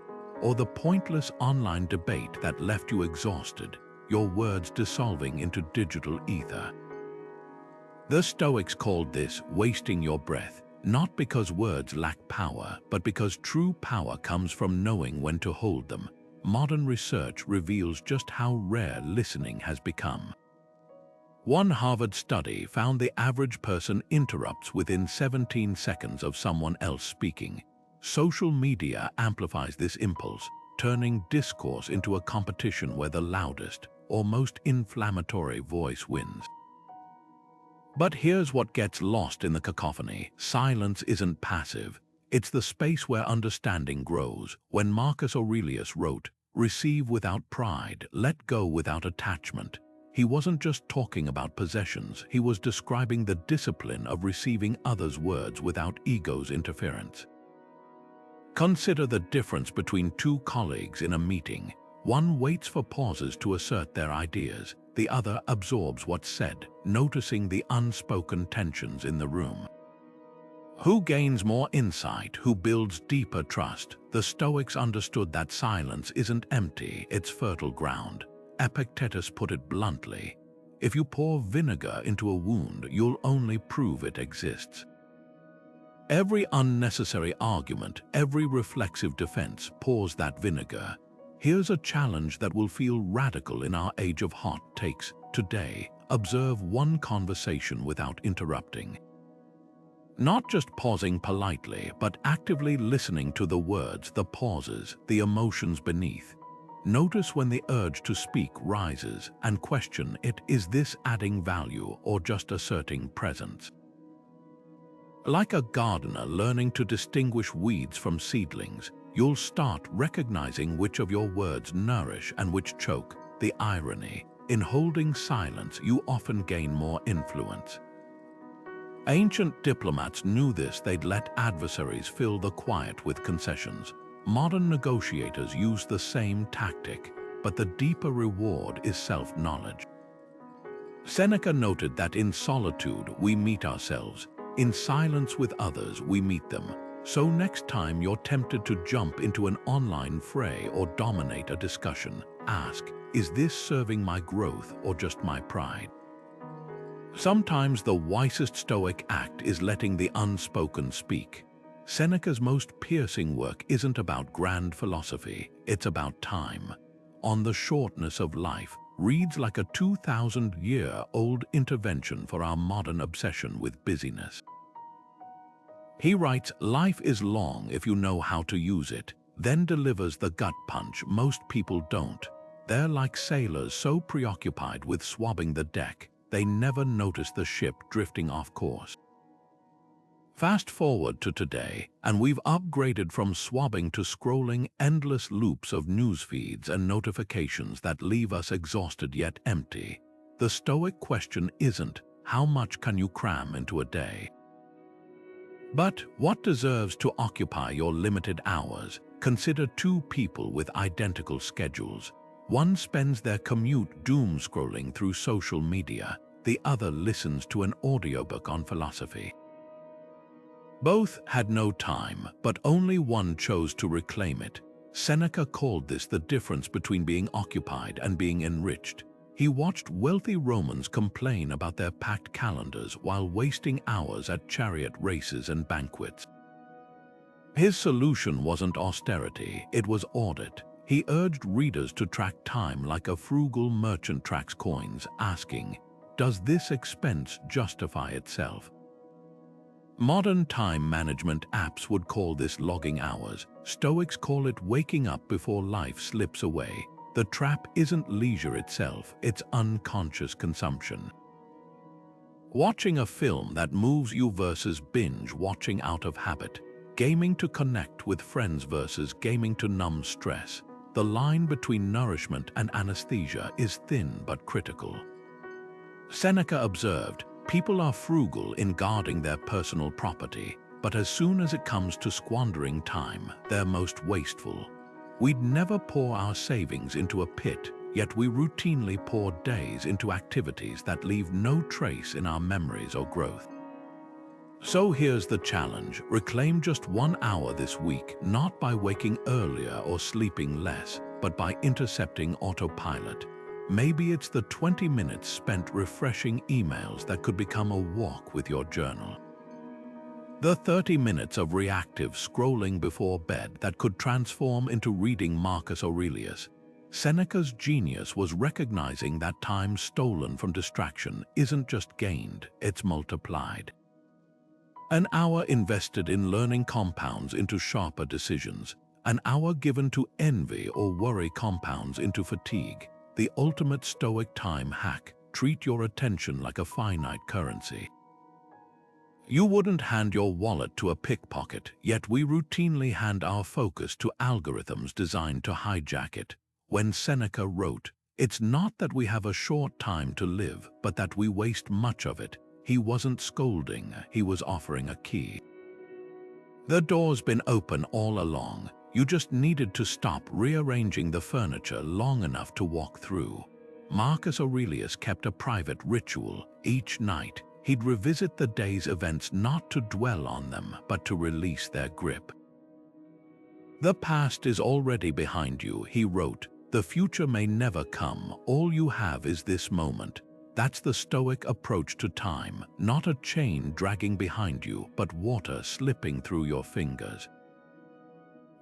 Or the pointless online debate that left you exhausted, your words dissolving into digital ether. The Stoics called this wasting your breath, not because words lack power, but because true power comes from knowing when to hold them. Modern research reveals just how rare listening has become. One Harvard study found the average person interrupts within 17 seconds of someone else speaking. Social media amplifies this impulse, turning discourse into a competition where the loudest or most inflammatory voice wins. But here's what gets lost in the cacophony. Silence isn't passive. It's the space where understanding grows. When Marcus Aurelius wrote, "Receive without pride, let go without attachment," he wasn't just talking about possessions, he was describing the discipline of receiving others' words without ego's interference. Consider the difference between 2 colleagues in a meeting. One waits for pauses to assert their ideas. The other absorbs what's said, noticing the unspoken tensions in the room. Who gains more insight? Who builds deeper trust? The Stoics understood that silence isn't empty, it's fertile ground. Epictetus put it bluntly, "If you pour vinegar into a wound, you'll only prove it exists." Every unnecessary argument, every reflexive defense pours that vinegar. Here's a challenge that will feel radical in our age of hot takes. Today, observe one conversation without interrupting. Not just pausing politely, but actively listening to the words, the pauses, the emotions beneath. Notice when the urge to speak rises and question it. Is this adding value or just asserting presence? Like a gardener learning to distinguish weeds from seedlings, you'll start recognizing which of your words nourish and which choke. The irony, in holding silence, you often gain more influence. Ancient diplomats knew this. They'd let adversaries fill the quiet with concessions. Modern negotiators use the same tactic, but the deeper reward is self-knowledge. Seneca noted that in solitude we meet ourselves, in silence with others we meet them. So next time you're tempted to jump into an online fray or dominate a discussion, ask, is this serving my growth or just my pride? Sometimes the wisest Stoic act is letting the unspoken speak. Seneca's most piercing work isn't about grand philosophy, it's about time. on the shortness of life reads like a 2,000-year-old intervention for our modern obsession with busyness. He writes, "Life is long if you know how to use it," then delivers the gut punch most people don't. They're like sailors so preoccupied with swabbing the deck, they never notice the ship drifting off course. Fast forward to today, and we've upgraded from swabbing to scrolling endless loops of news feeds and notifications that leave us exhausted yet empty. The Stoic question isn't, how much can you cram into a day? But what deserves to occupy your limited hours? Consider two people with identical schedules. One spends their commute doom scrolling through social media. The other listens to an audiobook on philosophy. Both had no time, but only one chose to reclaim it. Seneca called this the difference between being occupied and being enriched. He watched wealthy Romans complain about their packed calendars while wasting hours at chariot races and banquets. His solution wasn't austerity, it was audit. He urged readers to track time like a frugal merchant tracks coins, asking, "Does this expense justify itself?" Modern time management apps would call this logging hours. Stoics call it waking up before life slips away. The trap isn't leisure itself, it's unconscious consumption. Watching a film that moves you versus binge watching out of habit. Gaming to connect with friends versus gaming to numb stress. The line between nourishment and anesthesia is thin but critical. Seneca observed, "People are frugal in guarding their personal property, but as soon as it comes to squandering time, they're most wasteful." We'd never pour our savings into a pit, yet we routinely pour days into activities that leave no trace in our memories or growth. So here's the challenge: reclaim just 1 hour this week, not by waking earlier or sleeping less, but by intercepting autopilot. Maybe it's the 20 minutes spent refreshing emails that could become a walk with your journal. The 30 minutes of reactive scrolling before bed that could transform into reading Marcus Aurelius. Seneca's genius was recognizing that time stolen from distraction isn't just gained, it's multiplied. An hour invested in learning compounds into sharper decisions. An hour given to envy or worry compounds into fatigue. The ultimate Stoic time hack: treat your attention like a finite currency. You wouldn't hand your wallet to a pickpocket, yet we routinely hand our focus to algorithms designed to hijack it. When Seneca wrote, "It's not that we have a short time to live, but that we waste much of it," he wasn't scolding, he was offering a key. The door's been open all along. You just needed to stop rearranging the furniture long enough to walk through. Marcus Aurelius kept a private ritual. Each night, he'd revisit the day's events not to dwell on them, but to release their grip. "The past is already behind you," he wrote. "The future may never come. All you have is this moment." That's the Stoic approach to time, not a chain dragging behind you, but water slipping through your fingers.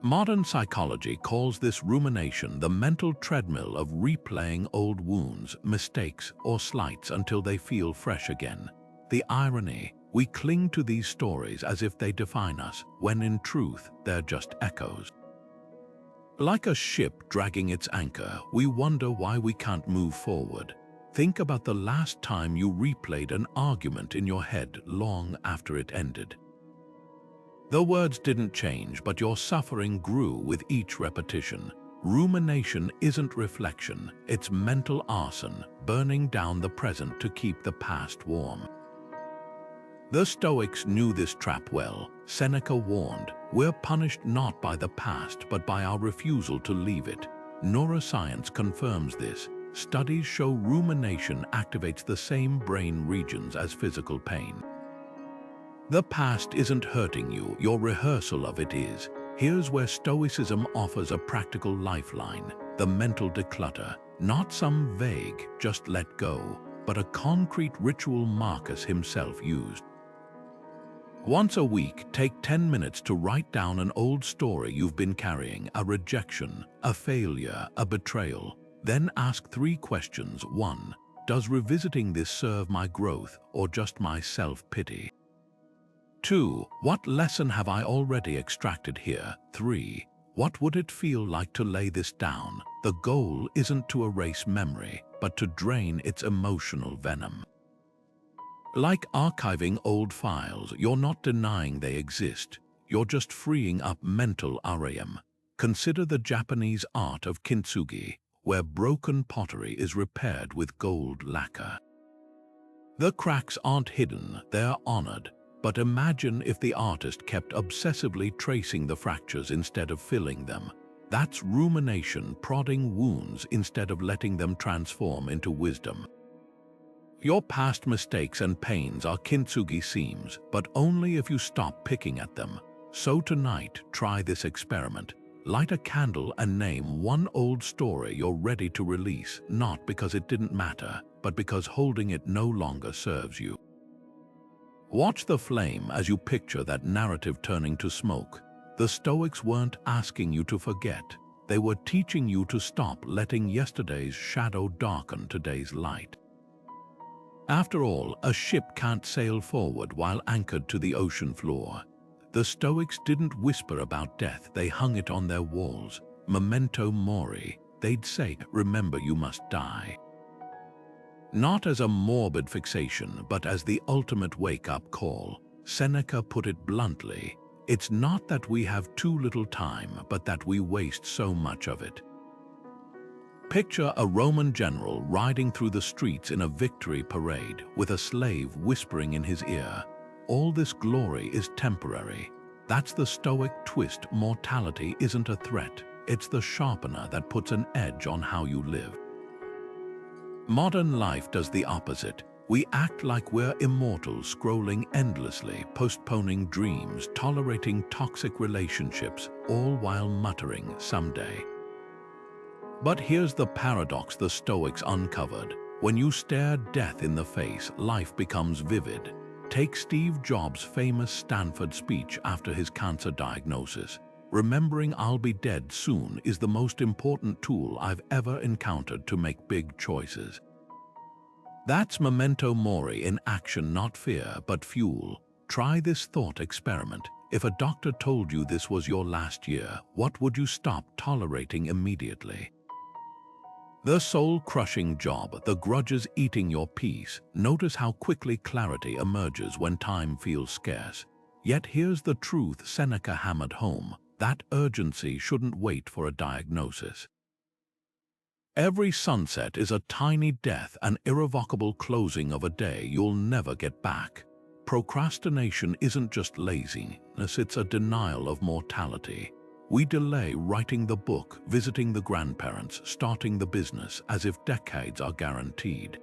Modern psychology calls this rumination the mental treadmill of replaying old wounds, mistakes, or slights until they feel fresh again. The irony: we cling to these stories as if they define us, when in truth they're just echoes. Like a ship dragging its anchor, we wonder why we can't move forward. Think about the last time you replayed an argument in your head long after it ended. The words didn't change, but your suffering grew with each repetition. Rumination isn't reflection, it's mental arson, burning down the present to keep the past warm. The Stoics knew this trap well. Seneca warned, "We're punished not by the past, but by our refusal to leave it." Neuroscience confirms this. Studies show rumination activates the same brain regions as physical pain. The past isn't hurting you, your rehearsal of it is. Here's where Stoicism offers a practical lifeline: the mental declutter. Not some vague, just let go, but a concrete ritual Marcus himself used. Once a week, take 10 minutes to write down an old story you've been carrying, a rejection, a failure, a betrayal. Then ask 3 questions. 1. Does revisiting this serve my growth or just my self-pity? 2. What lesson have I already extracted here? 3. What would it feel like to lay this down? The goal isn't to erase memory, but to drain its emotional venom. Like archiving old files, you're not denying they exist. You're just freeing up mental RAM. Consider the Japanese art of kintsugi, where broken pottery is repaired with gold lacquer. The cracks aren't hidden, they're honored. But imagine if the artist kept obsessively tracing the fractures instead of filling them. That's rumination prodding wounds instead of letting them transform into wisdom. Your past mistakes and pains are kintsugi seams, but only if you stop picking at them. So tonight, try this experiment. Light a candle and name one old story you're ready to release, not because it didn't matter, but because holding it no longer serves you. Watch the flame as you picture that narrative turning to smoke. The Stoics weren't asking you to forget. They were teaching you to stop letting yesterday's shadow darken today's light. After all, a ship can't sail forward while anchored to the ocean floor. The Stoics didn't whisper about death, they hung it on their walls. Memento Mori, they'd say, remember you must die. Not as a morbid fixation, but as the ultimate wake-up call. Seneca put it bluntly, it's not that we have too little time, but that we waste so much of it. Picture a Roman general riding through the streets in a victory parade with a slave whispering in his ear, all this glory is temporary. That's the Stoic twist. Mortality isn't a threat, it's the sharpener that puts an edge on how you live. Modern life does the opposite. We act like we're immortal, scrolling endlessly, postponing dreams, tolerating toxic relationships, all while muttering, someday. But here's the paradox the Stoics uncovered. When you stare death in the face, life becomes vivid. Take Steve Jobs' famous Stanford speech after his cancer diagnosis. Remembering I'll be dead soon is the most important tool I've ever encountered to make big choices. That's Memento Mori in action, not fear, but fuel. Try this thought experiment. If a doctor told you this was your last year, what would you stop tolerating immediately? The soul-crushing job, the grudges eating your peace. Notice how quickly clarity emerges when time feels scarce. Yet here's the truth Seneca hammered home. That urgency shouldn't wait for a diagnosis. Every sunset is a tiny death, an irrevocable closing of a day you'll never get back. Procrastination isn't just laziness, it's a denial of mortality. We delay writing the book, visiting the grandparents, starting the business, as if decades are guaranteed.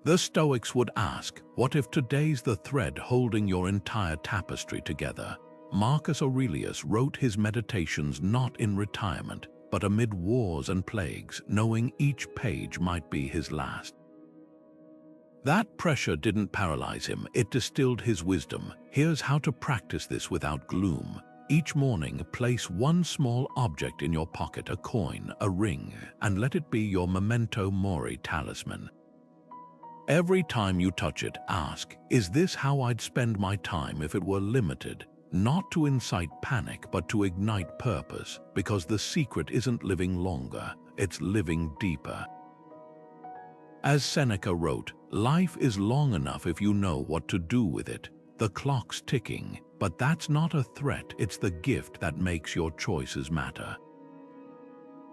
The Stoics would ask, what if today's the thread holding your entire tapestry together? Marcus Aurelius wrote his meditations not in retirement, but amid wars and plagues, knowing each page might be his last. That pressure didn't paralyze him, it distilled his wisdom. Here's how to practice this without gloom. Each morning, place one small object in your pocket, a coin, a ring, and let it be your Memento Mori talisman. Every time you touch it, ask, is this how I'd spend my time if it were limited? Not to incite panic, but to ignite purpose, because the secret isn't living longer, it's living deeper. As Seneca wrote, life is long enough if you know what to do with it. The clock's ticking, but that's not a threat, it's the gift that makes your choices matter.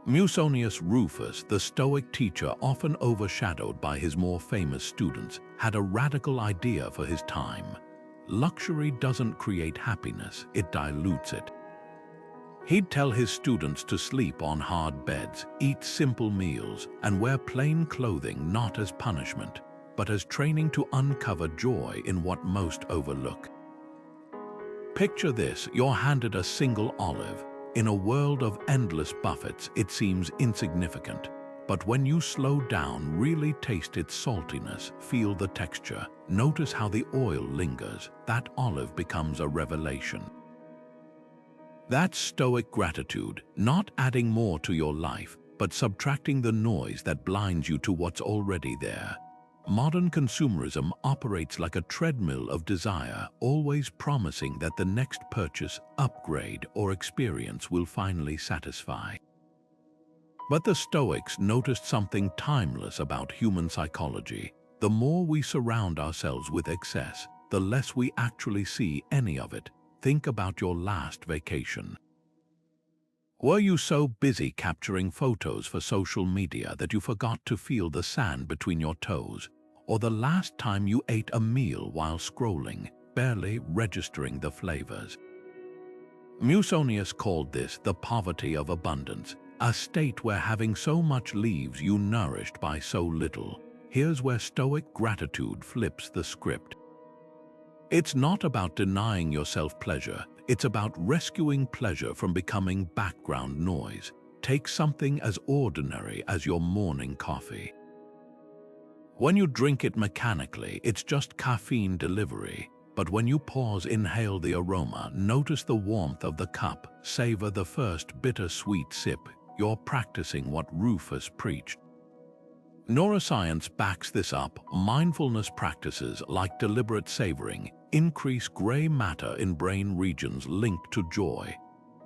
Musonius Rufus, the Stoic teacher often overshadowed by his more famous students, had a radical idea for his time. Luxury doesn't create happiness, it dilutes it. He'd tell his students to sleep on hard beds, eat simple meals, and wear plain clothing not as punishment, but as training to uncover joy in what most overlook. Picture this, you're handed a single olive. In a world of endless buffets, it seems insignificant. But when you slow down, really taste its saltiness, feel the texture, notice how the oil lingers, that olive becomes a revelation. That's Stoic gratitude, not adding more to your life, but subtracting the noise that blinds you to what's already there. Modern consumerism operates like a treadmill of desire, always promising that the next purchase, upgrade, or experience will finally satisfy. But the Stoics noticed something timeless about human psychology. The more we surround ourselves with excess, the less we actually see any of it. Think about your last vacation. Were you so busy capturing photos for social media that you forgot to feel the sand between your toes? Or the last time you ate a meal while scrolling, barely registering the flavors? Musonius called this the poverty of abundance, a state where having so much leaves you nourished by so little. Here's where Stoic gratitude flips the script. It's not about denying yourself pleasure, it's about rescuing pleasure from becoming background noise. Take something as ordinary as your morning coffee. When you drink it mechanically, it's just caffeine delivery. But when you pause, inhale the aroma, notice the warmth of the cup, savor the first bittersweet sip, you're practicing what Rufus preached. Neuroscience backs this up. Mindfulness practices like deliberate savoring increase gray matter in brain regions linked to joy.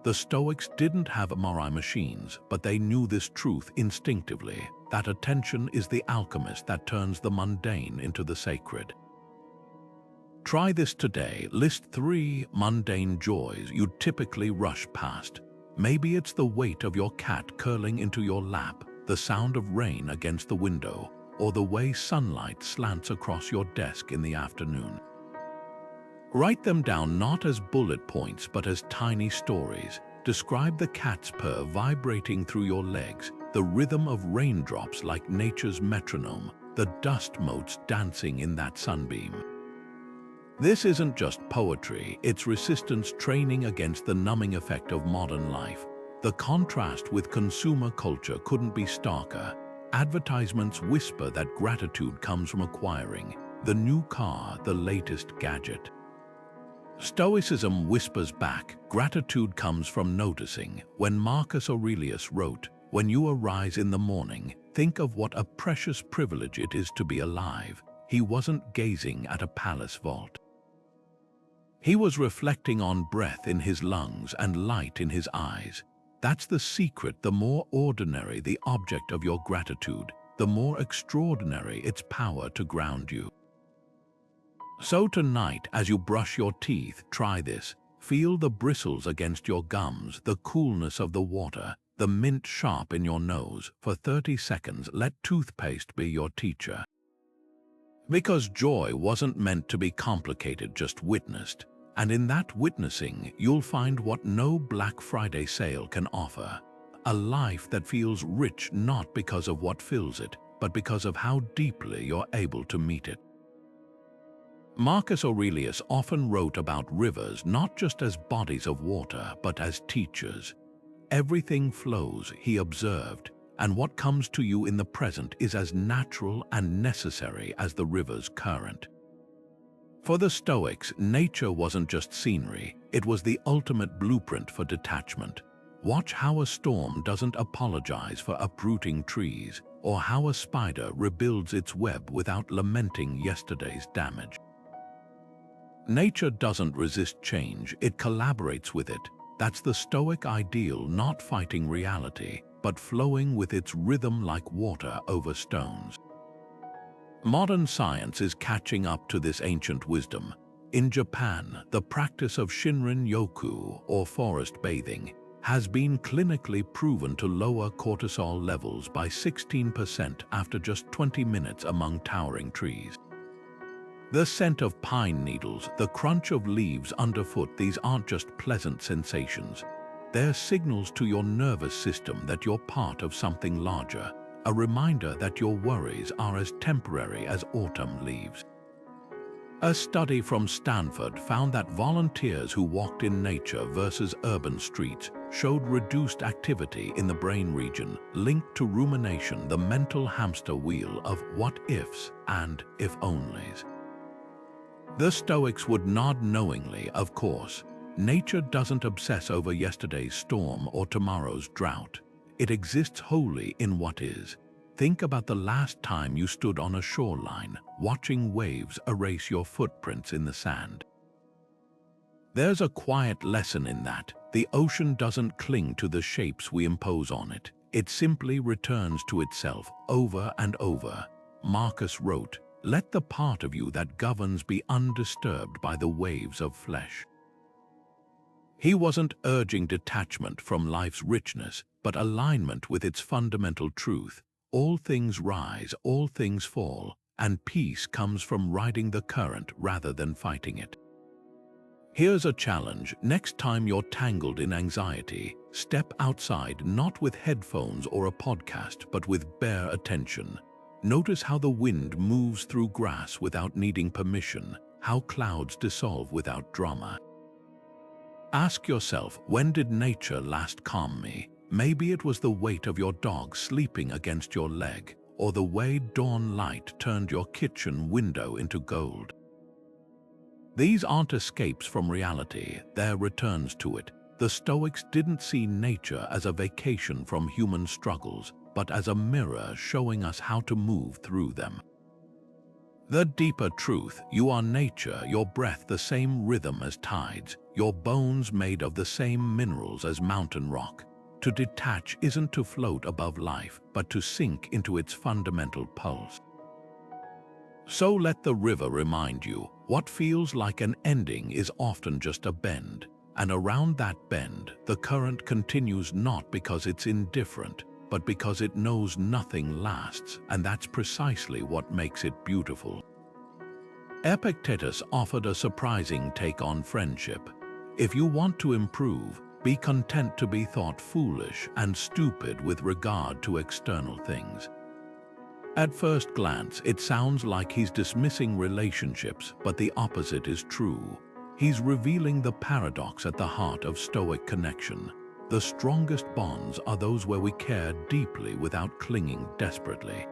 The Stoics didn't have MRI machines, but they knew this truth instinctively, that attention is the alchemist that turns the mundane into the sacred. Try this today. List 3 mundane joys you typically rush past. Maybe it's the weight of your cat curling into your lap, the sound of rain against the window, or the way sunlight slants across your desk in the afternoon. Write them down not as bullet points but as tiny stories. Describe the cat's purr vibrating through your legs, the rhythm of raindrops like nature's metronome, the dust motes dancing in that sunbeam. This isn't just poetry, it's resistance training against the numbing effect of modern life. The contrast with consumer culture couldn't be starker. Advertisements whisper that gratitude comes from acquiring the new car, the latest gadget. Stoicism whispers back, gratitude comes from noticing. When Marcus Aurelius wrote, "When you arise in the morning, think of what a precious privilege it is to be alive," he wasn't gazing at a palace vault. He was reflecting on breath in his lungs and light in his eyes. That's the secret. The more ordinary the object of your gratitude, the more extraordinary its power to ground you. So tonight, as you brush your teeth, try this. Feel the bristles against your gums, the coolness of the water, the mint sharp in your nose. For 30 seconds, let toothpaste be your teacher. Because joy wasn't meant to be complicated, just witnessed. And in that witnessing, you'll find what no Black Friday sale can offer. A life that feels rich not because of what fills it, but because of how deeply you're able to meet it. Marcus Aurelius often wrote about rivers not just as bodies of water, but as teachers. Everything flows, he observed, and what comes to you in the present is as natural and necessary as the river's current. For the Stoics, nature wasn't just scenery, it was the ultimate blueprint for detachment. Watch how a storm doesn't apologize for uprooting trees, or how a spider rebuilds its web without lamenting yesterday's damage. Nature doesn't resist change, it collaborates with it. That's the Stoic ideal, not fighting reality, but flowing with its rhythm like water over stones. Modern science is catching up to this ancient wisdom. In Japan, the practice of Shinrin-yoku, or forest bathing, has been clinically proven to lower cortisol levels by 16% after just 20 minutes among towering trees. The scent of pine needles, the crunch of leaves underfoot, these aren't just pleasant sensations. They're signals to your nervous system that you're part of something larger. A reminder that your worries are as temporary as autumn leaves. A study from Stanford found that volunteers who walked in nature versus urban streets showed reduced activity in the brain region linked to rumination, the mental hamster wheel of what-ifs and if-onlys. The Stoics would nod knowingly, of course. Nature doesn't obsess over yesterday's storm or tomorrow's drought. It exists wholly in what is. Think about the last time you stood on a shoreline, watching waves erase your footprints in the sand. There's a quiet lesson in that. The ocean doesn't cling to the shapes we impose on it. It simply returns to itself over and over. Marcus wrote, "Let the part of you that governs be undisturbed by the waves of flesh." He wasn't urging detachment from life's richness, but alignment with its fundamental truth. All things rise, all things fall, and peace comes from riding the current rather than fighting it. Here's a challenge. Next time you're tangled in anxiety, step outside, not with headphones or a podcast, but with bare attention. Notice how the wind moves through grass without needing permission, how clouds dissolve without drama. Ask yourself, when did nature last calm me? Maybe it was the weight of your dog sleeping against your leg, or the way dawn light turned your kitchen window into gold. These aren't escapes from reality, they're returns to it. The Stoics didn't see nature as a vacation from human struggles, but as a mirror showing us how to move through them. The deeper truth: you are nature, your breath the same rhythm as tides, your bones made of the same minerals as mountain rock. To detach isn't to float above life, but to sink into its fundamental pulse. So let the river remind you, what feels like an ending is often just a bend, and around that bend, the current continues not because it's indifferent, but because it knows nothing lasts, and that's precisely what makes it beautiful. Epictetus offered a surprising take on friendship. If you want to improve, be content to be thought foolish and stupid with regard to external things. At first glance, it sounds like he's dismissing relationships, but the opposite is true. He's revealing the paradox at the heart of Stoic connection. The strongest bonds are those where we care deeply without clinging desperately.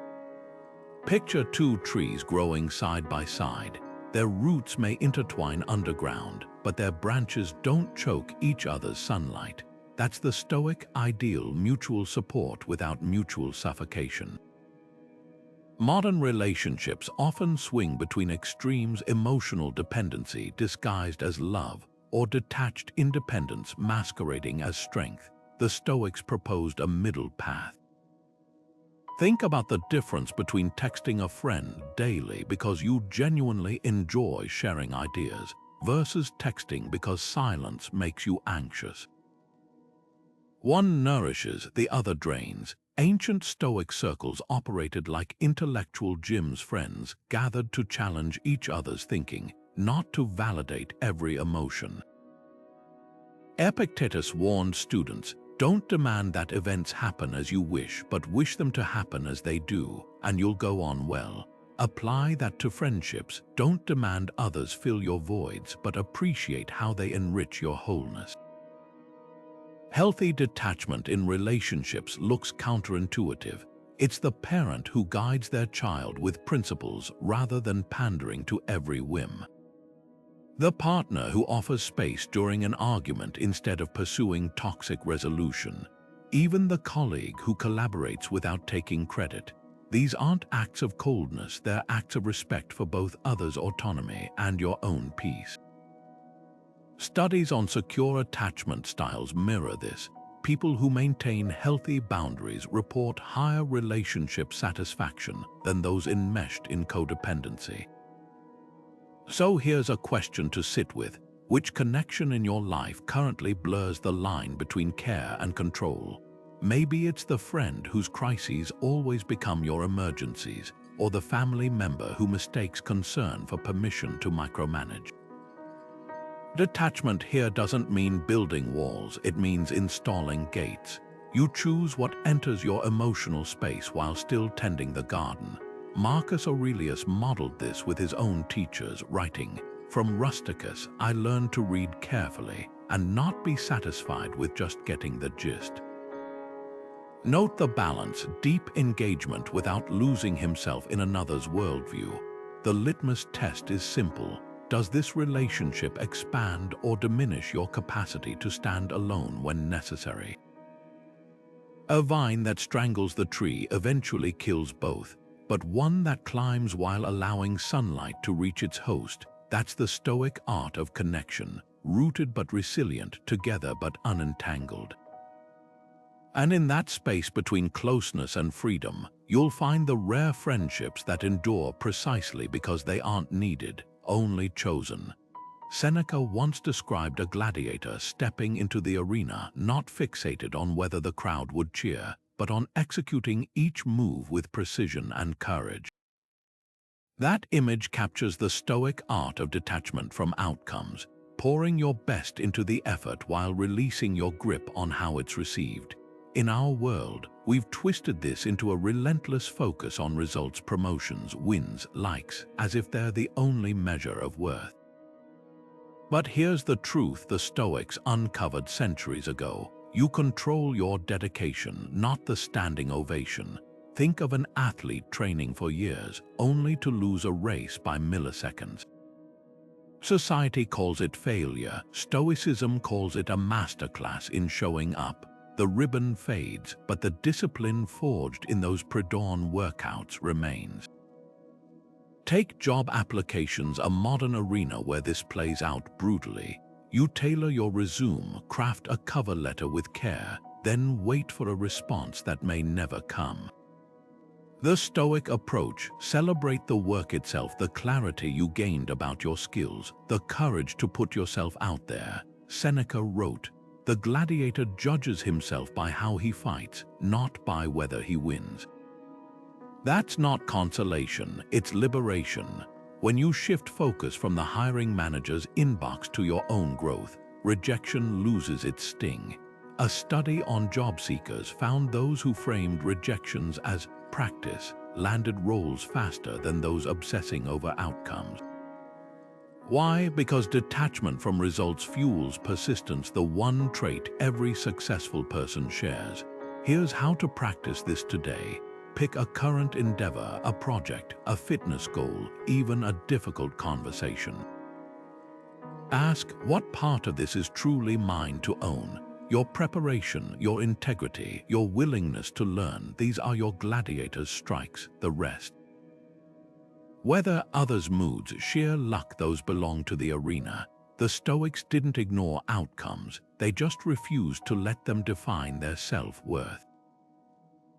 Picture two trees growing side by side. Their roots may intertwine underground, but their branches don't choke each other's sunlight. That's the Stoic ideal: mutual support without mutual suffocation. Modern relationships often swing between extremes: emotional dependency disguised as love, or detached independence masquerading as strength. The Stoics proposed a middle path. Think about the difference between texting a friend daily because you genuinely enjoy sharing ideas versus texting because silence makes you anxious. One nourishes, the other drains. Ancient Stoic circles operated like intellectual gyms: friends gathered to challenge each other's thinking, not to validate every emotion. Epictetus warned students, don't demand that events happen as you wish, but wish them to happen as they do, and you'll go on well. Apply that to friendships. Don't demand others fill your voids, but appreciate how they enrich your wholeness. Healthy detachment in relationships looks counterintuitive. It's the parent who guides their child with principles rather than pandering to every whim. The partner who offers space during an argument instead of pursuing toxic resolution. Even the colleague who collaborates without taking credit. These aren't acts of coldness, they're acts of respect for both others' autonomy and your own peace. Studies on secure attachment styles mirror this. People who maintain healthy boundaries report higher relationship satisfaction than those enmeshed in codependency. So here's a question to sit with. Which connection in your life currently blurs the line between care and control? Maybe it's the friend whose crises always become your emergencies, or the family member who mistakes concern for permission to micromanage. Detachment here doesn't mean building walls, it means installing gates. You choose what enters your emotional space while still tending the garden. Marcus Aurelius modeled this with his own teachers, writing, "From Rusticus, I learned to read carefully and not be satisfied with just getting the gist." Note the balance, deep engagement without losing himself in another's worldview. The litmus test is simple. Does this relationship expand or diminish your capacity to stand alone when necessary? A vine that strangles the tree eventually kills both, but one that climbs while allowing sunlight to reach its host, that's the Stoic art of connection, rooted but resilient, together but unentangled. And in that space between closeness and freedom, you'll find the rare friendships that endure precisely because they aren't needed, only chosen. Seneca once described a gladiator stepping into the arena not fixated on whether the crowd would cheer, but on executing each move with precision and courage. That image captures the Stoic art of detachment from outcomes, pouring your best into the effort while releasing your grip on how it's received. In our world, we've twisted this into a relentless focus on results, promotions, wins, likes, as if they're the only measure of worth. But here's the truth the Stoics uncovered centuries ago. You control your dedication, not the standing ovation. Think of an athlete training for years, only to lose a race by milliseconds. Society calls it failure. Stoicism calls it a masterclass in showing up. The ribbon fades, but the discipline forged in those pre-dawn workouts remains. Take job applications, a modern arena where this plays out brutally. You tailor your resume, craft a cover letter with care, then wait for a response that may never come. The Stoic approach: celebrate the work itself, the clarity you gained about your skills, the courage to put yourself out there. Seneca wrote, "The gladiator judges himself by how he fights, not by whether he wins." That's not consolation, it's liberation. When you shift focus from the hiring manager's inbox to your own growth, rejection loses its sting. A study on job seekers found those who framed rejections as practice landed roles faster than those obsessing over outcomes. Why? Because detachment from results fuels persistence, the one trait every successful person shares. Here's how to practice this today. Pick a current endeavor, a project, a fitness goal, even a difficult conversation. Ask, what part of this is truly mine to own? Your preparation, your integrity, your willingness to learn, these are your gladiator's strikes, the rest. Whether others' moods, sheer luck, those belong to the arena. The Stoics didn't ignore outcomes, they just refused to let them define their self-worth.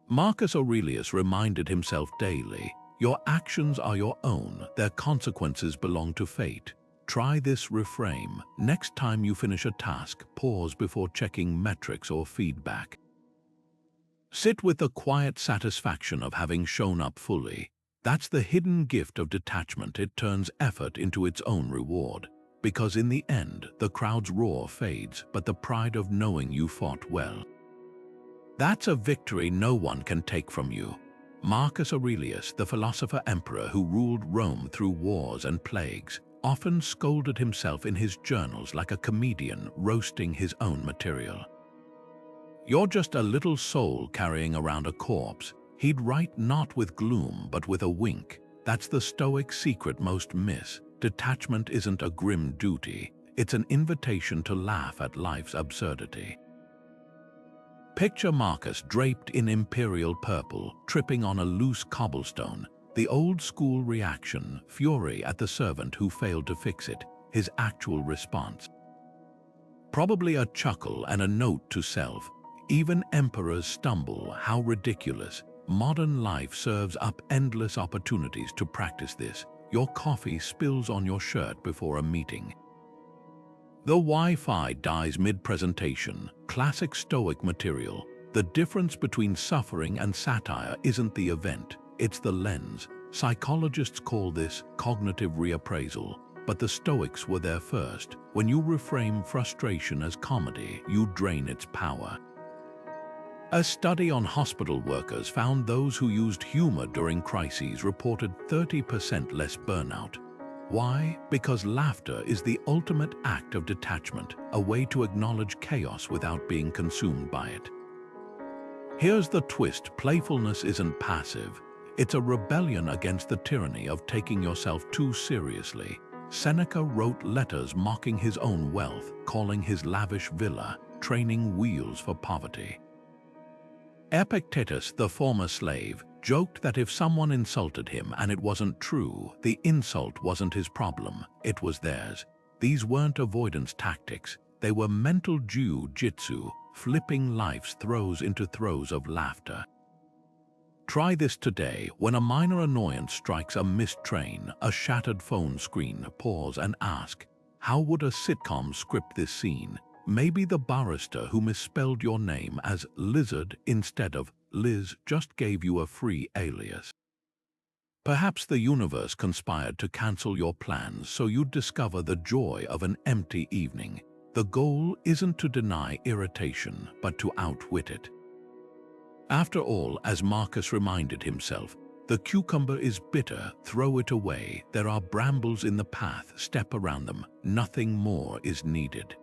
Marcus Aurelius reminded himself daily, your actions are your own, their consequences belong to fate. Try this reframe. Next time you finish a task, pause before checking metrics or feedback. Sit with the quiet satisfaction of having shown up fully. That's the hidden gift of detachment. It turns effort into its own reward. Because in the end, the crowd's roar fades, but the pride of knowing you fought well. That's a victory no one can take from you. Marcus Aurelius, the philosopher emperor who ruled Rome through wars and plagues, often scolded himself in his journals like a comedian roasting his own material. "You're just a little soul carrying around a corpse," he'd write, not with gloom but with a wink. That's the Stoic secret most miss. Detachment isn't a grim duty, it's an invitation to laugh at life's absurdity. Picture Marcus draped in imperial purple, tripping on a loose cobblestone. The old-school reaction, fury at the servant who failed to fix it. His actual response: probably a chuckle and a note to self. Even emperors stumble, how ridiculous. Modern life serves up endless opportunities to practice this. Your coffee spills on your shirt before a meeting. The Wi-Fi dies mid-presentation, classic Stoic material. The difference between suffering and satire isn't the event, it's the lens. Psychologists call this cognitive reappraisal, but the Stoics were there first. When you reframe frustration as comedy, you drain its power. A study on hospital workers found those who used humor during crises reported 30% less burnout. Why? Because laughter is the ultimate act of detachment, a way to acknowledge chaos without being consumed by it. Here's the twist: playfulness isn't passive. It's a rebellion against the tyranny of taking yourself too seriously. Seneca wrote letters mocking his own wealth, calling his lavish villa training wheels for poverty. Epictetus, the former slave, joked that if someone insulted him and it wasn't true, the insult wasn't his problem, it was theirs. These weren't avoidance tactics, they were mental jiu-jitsu, flipping life's throes into throes of laughter. Try this today. When a minor annoyance strikes: a missed train, a shattered phone screen, pause and ask, how would a sitcom script this scene? Maybe the barrister who misspelled your name as Lizard instead of Liz just gave you a free alias. Perhaps the universe conspired to cancel your plans so you'd discover the joy of an empty evening. The goal isn't to deny irritation, but to outwit it. After all, as Marcus reminded himself, the cucumber is bitter, throw it away. There are brambles in the path, step around them. Nothing more is needed.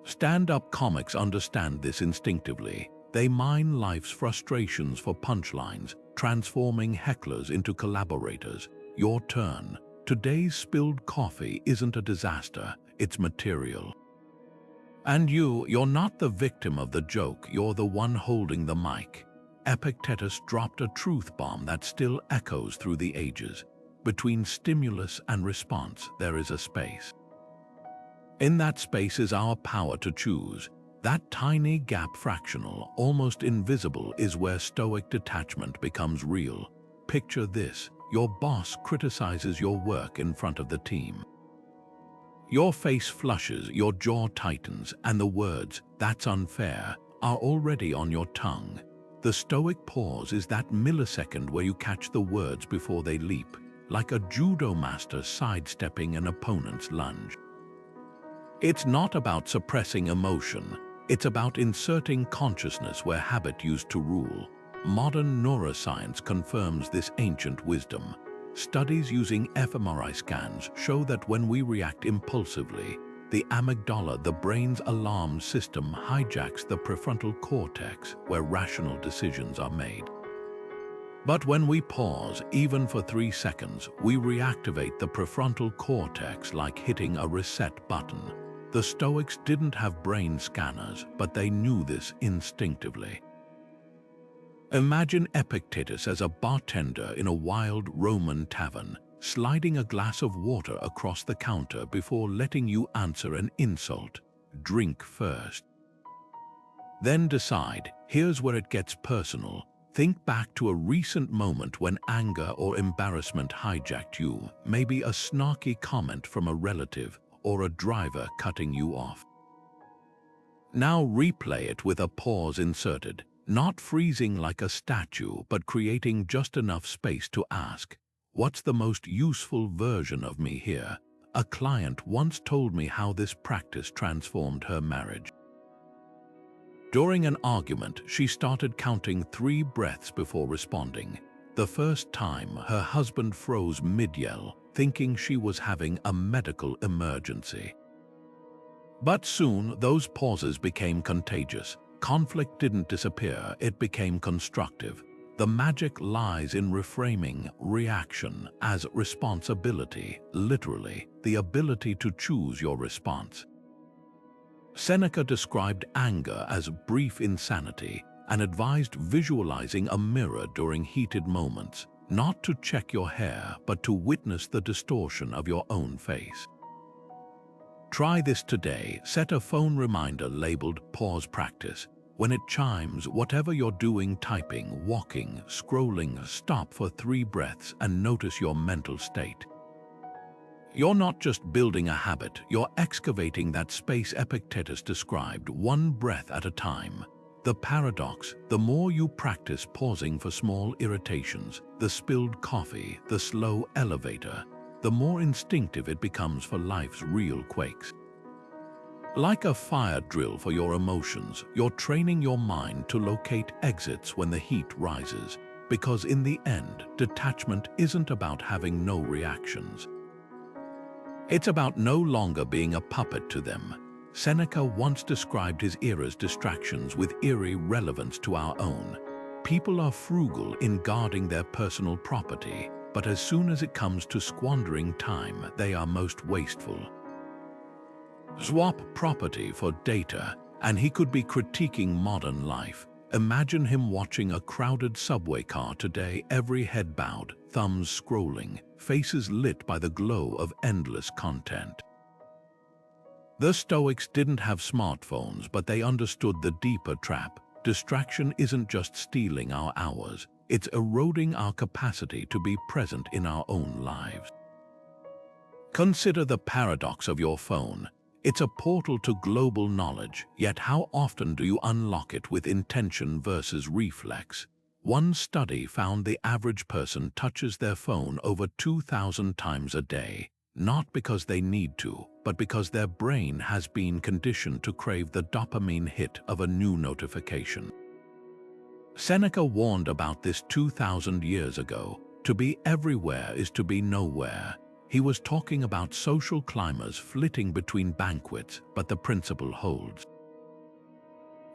Stand-up comics understand this instinctively. They mine life's frustrations for punchlines, transforming hecklers into collaborators. Your turn. Today's spilled coffee isn't a disaster, it's material. And you're not the victim of the joke, you're the one holding the mic. Epictetus dropped a truth bomb that still echoes through the ages. Between stimulus and response, there is a space. In that space is our power to choose. That tiny gap, fractional, almost invisible, is where Stoic detachment becomes real. Picture this: your boss criticizes your work in front of the team. Your face flushes, your jaw tightens, and the words, "that's unfair," are already on your tongue. The Stoic pause is that millisecond where you catch the words before they leap, like a judo master sidestepping an opponent's lunge. It's not about suppressing emotion, it's about inserting consciousness where habit used to rule. Modern neuroscience confirms this ancient wisdom. Studies using fMRI scans show that when we react impulsively, the amygdala, the brain's alarm system, hijacks the prefrontal cortex where rational decisions are made. But when we pause, even for 3 seconds, we reactivate the prefrontal cortex like hitting a reset button. The Stoics didn't have brain scanners, but they knew this instinctively. Imagine Epictetus as a bartender in a wild Roman tavern, sliding a glass of water across the counter before letting you answer an insult. Drink first. Then decide. Here's where it gets personal. Think back to a recent moment when anger or embarrassment hijacked you, maybe a snarky comment from a relative or a driver cutting you off. Now replay it with a pause inserted, not freezing like a statue, but creating just enough space to ask, what's the most useful version of me here? A client once told me how this practice transformed her marriage. During an argument, she started counting 3 breaths before responding. The first time, her husband froze mid-yell, thinking she was having a medical emergency. But soon, those pauses became contagious. Conflict didn't disappear, it became constructive. The magic lies in reframing reaction as responsibility, literally, the ability to choose your response. Seneca described anger as brief insanity and advised visualizing a mirror during heated moments, not to check your hair, but to witness the distortion of your own face. Try this today. Set a phone reminder labeled Pause Practice. When it chimes, whatever you're doing, typing, walking, scrolling, stop for 3 breaths and notice your mental state. You're not just building a habit, you're excavating that space Epictetus described, 1 breath at a time. The paradox: the more you practice pausing for small irritations, the spilled coffee, the slow elevator, the more instinctive it becomes for life's real quakes. Like a fire drill for your emotions, you're training your mind to locate exits when the heat rises, because in the end, detachment isn't about having no reactions. It's about no longer being a puppet to them. Seneca once described his era's distractions with eerie relevance to our own. People are frugal in guarding their personal property, but as soon as it comes to squandering time, they are most wasteful. Swap property for data, and he could be critiquing modern life. Imagine him watching a crowded subway car today, every head bowed, thumbs scrolling, faces lit by the glow of endless content. The Stoics didn't have smartphones, but they understood the deeper trap. Distraction isn't just stealing our hours, it's eroding our capacity to be present in our own lives. Consider the paradox of your phone. It's a portal to global knowledge, yet how often do you unlock it with intention versus reflex? One study found the average person touches their phone over 2,000 times a day, not because they need to, but because their brain has been conditioned to crave the dopamine hit of a new notification. Seneca warned about this 2,000 years ago. To be everywhere is to be nowhere. He was talking about social climbers flitting between banquets, but the principle holds.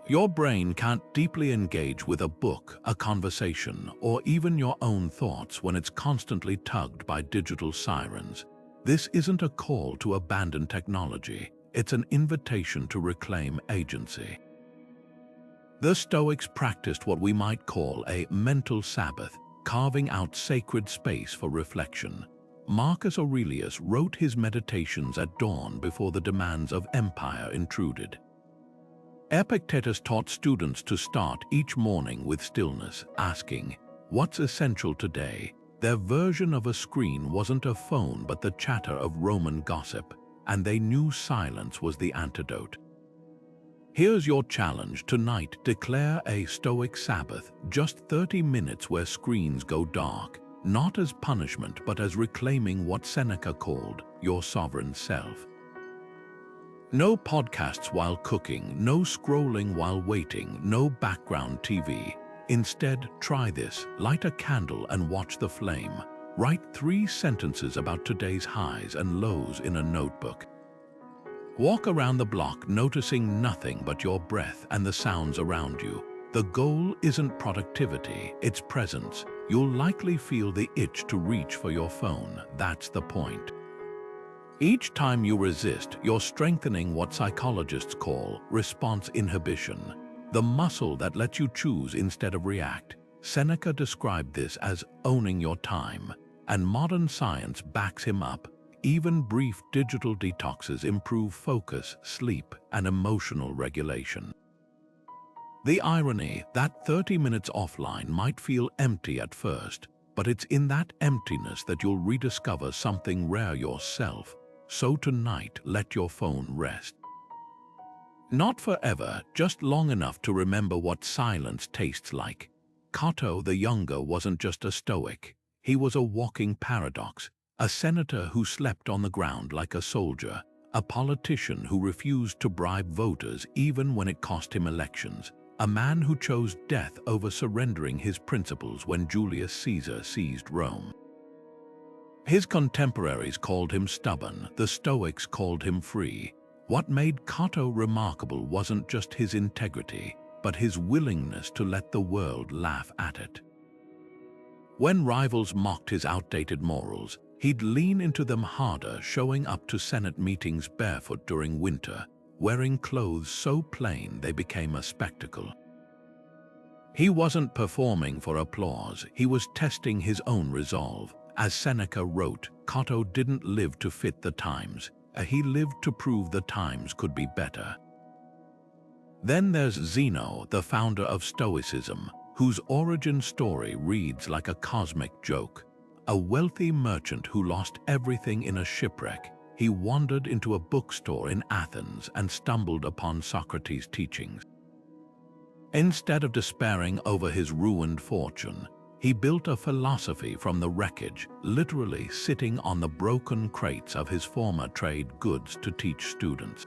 Your brain can't deeply engage with a book, a conversation, or even your own thoughts when it's constantly tugged by digital sirens. This isn't a call to abandon technology, it's an invitation to reclaim agency. The Stoics practiced what we might call a mental Sabbath, carving out sacred space for reflection. Marcus Aurelius wrote his meditations at dawn before the demands of empire intruded. Epictetus taught students to start each morning with stillness, asking, "What's essential today?" Their version of a screen wasn't a phone but the chatter of Roman gossip, and they knew silence was the antidote. Here's your challenge tonight: declare a Stoic Sabbath, just 30 minutes where screens go dark, not as punishment but as reclaiming what Seneca called your sovereign self. No podcasts while cooking, no scrolling while waiting, no background TV. Instead, try this: light a candle and watch the flame. Write 3 sentences about today's highs and lows in a notebook. Walk around the block noticing nothing but your breath and the sounds around you. The goal isn't productivity, it's presence. You'll likely feel the itch to reach for your phone. That's the point. Each time you resist, you're strengthening what psychologists call response inhibition, the muscle that lets you choose instead of react. Seneca described this as owning your time, and modern science backs him up. Even brief digital detoxes improve focus, sleep, and emotional regulation. The irony: that 30 minutes offline might feel empty at first, but it's in that emptiness that you'll rediscover something rare: yourself. So tonight, let your phone rest. Not forever, just long enough to remember what silence tastes like. Cato the Younger wasn't just a Stoic. He was a walking paradox, a senator who slept on the ground like a soldier, a politician who refused to bribe voters even when it cost him elections, a man who chose death over surrendering his principles when Julius Caesar seized Rome. His contemporaries called him stubborn, the Stoics called him free. What made Cato remarkable wasn't just his integrity, but his willingness to let the world laugh at it. When rivals mocked his outdated morals, he'd lean into them harder, showing up to Senate meetings barefoot during winter, wearing clothes so plain they became a spectacle. He wasn't performing for applause, he was testing his own resolve. As Seneca wrote, Cato didn't live to fit the times, he lived to prove the times could be better. Then there's Zeno, the founder of Stoicism, whose origin story reads like a cosmic joke. A wealthy merchant who lost everything in a shipwreck, he wandered into a bookstore in Athens and stumbled upon Socrates' teachings. Instead of despairing over his ruined fortune, he built a philosophy from the wreckage, literally sitting on the broken crates of his former trade goods to teach students.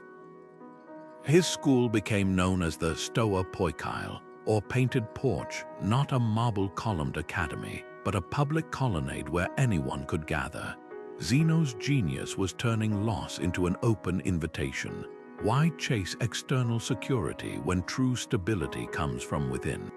His school became known as the Stoa Poikile, or Painted Porch, not a marble-columned academy, but a public colonnade where anyone could gather. Zeno's genius was turning loss into an open invitation. Why chase external security when true stability comes from within?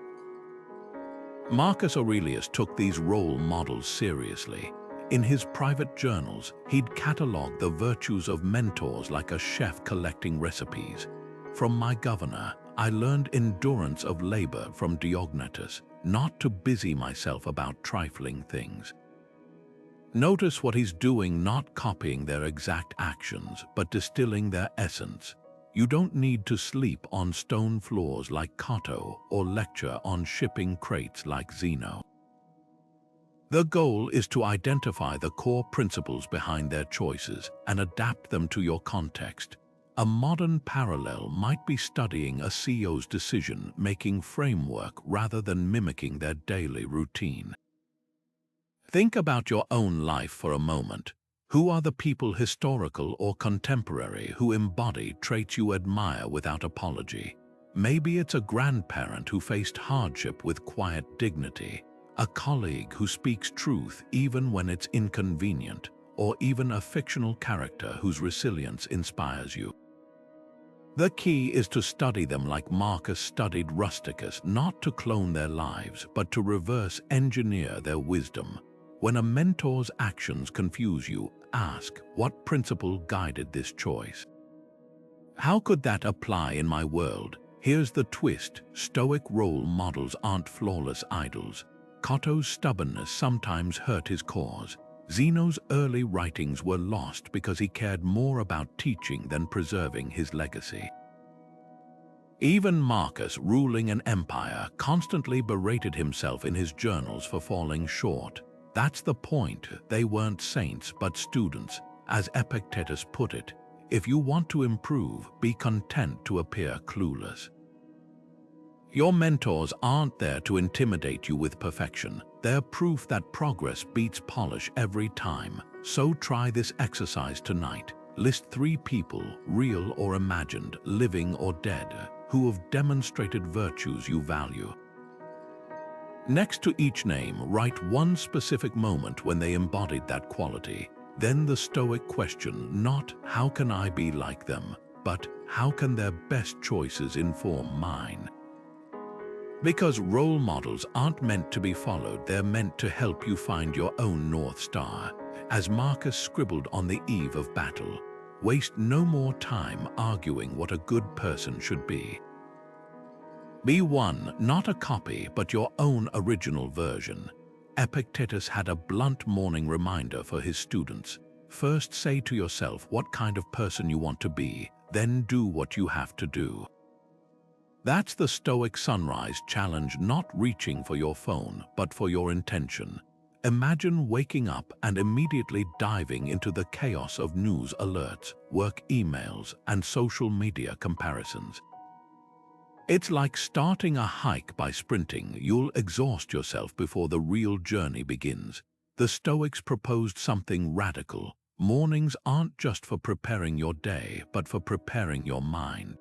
Marcus Aurelius took these role models seriously. In his private journals, he'd catalogue the virtues of mentors like a chef collecting recipes. From my governor, I learned endurance of labor from Dichotomy, not to busy myself about trifling things. Notice what he's doing, not copying their exact actions, but distilling their essence. You don't need to sleep on stone floors like Cato or lecture on shipping crates like Zeno. The goal is to identify the core principles behind their choices and adapt them to your context. A modern parallel might be studying a CEO's decision-making framework rather than mimicking their daily routine. Think about your own life for a moment. Who are the people, historical or contemporary, who embody traits you admire without apology? Maybe it's a grandparent who faced hardship with quiet dignity, a colleague who speaks truth even when it's inconvenient, or even a fictional character whose resilience inspires you. The key is to study them like Marcus studied Rusticus, not to clone their lives, but to reverse engineer their wisdom. When a mentor's actions confuse you, ask, what principle guided this choice? How could that apply in my world? Here's the twist: Stoic role models aren't flawless idols. Cato's stubbornness sometimes hurt his cause. Zeno's early writings were lost because he cared more about teaching than preserving his legacy. Even Marcus, ruling an empire, constantly berated himself in his journals for falling short. That's the point. They weren't saints but students. As Epictetus put it, if you want to improve, be content to appear clueless. Your mentors aren't there to intimidate you with perfection. They're proof that progress beats polish every time. So try this exercise tonight. List 3 people, real or imagined, living or dead, who have demonstrated virtues you value. Next to each name, write one specific moment when they embodied that quality. Then the Stoic question, not how can I be like them, but how can their best choices inform mine? Because role models aren't meant to be followed, they're meant to help you find your own North Star. As Marcus scribbled on the eve of battle, waste no more time arguing what a good person should be. Be one, not a copy, but your own original version. Epictetus had a blunt morning reminder for his students. First, say to yourself what kind of person you want to be, then do what you have to do. That's the Stoic sunrise challenge, not reaching for your phone, but for your intention. Imagine waking up and immediately diving into the chaos of news alerts, work emails, and social media comparisons. It's like starting a hike by sprinting. You'll exhaust yourself before the real journey begins. The Stoics proposed something radical. Mornings aren't just for preparing your day, but for preparing your mind.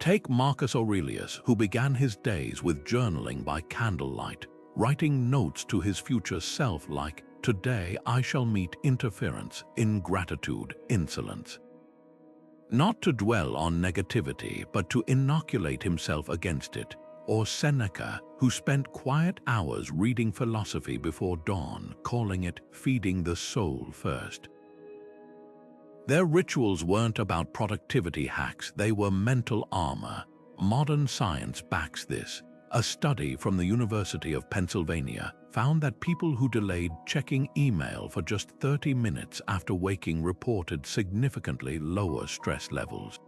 Take Marcus Aurelius, who began his days with journaling by candlelight, writing notes to his future self like, "Today I shall meet interference, ingratitude, insolence." Not to dwell on negativity, but to inoculate himself against it. Or Seneca, who spent quiet hours reading philosophy before dawn, calling it feeding the soul first. Their rituals weren't about productivity hacks, they were mental armor. Modern science backs this. A study from the University of Pennsylvania found that people who delayed checking email for just 30 minutes after waking reported significantly lower stress levels.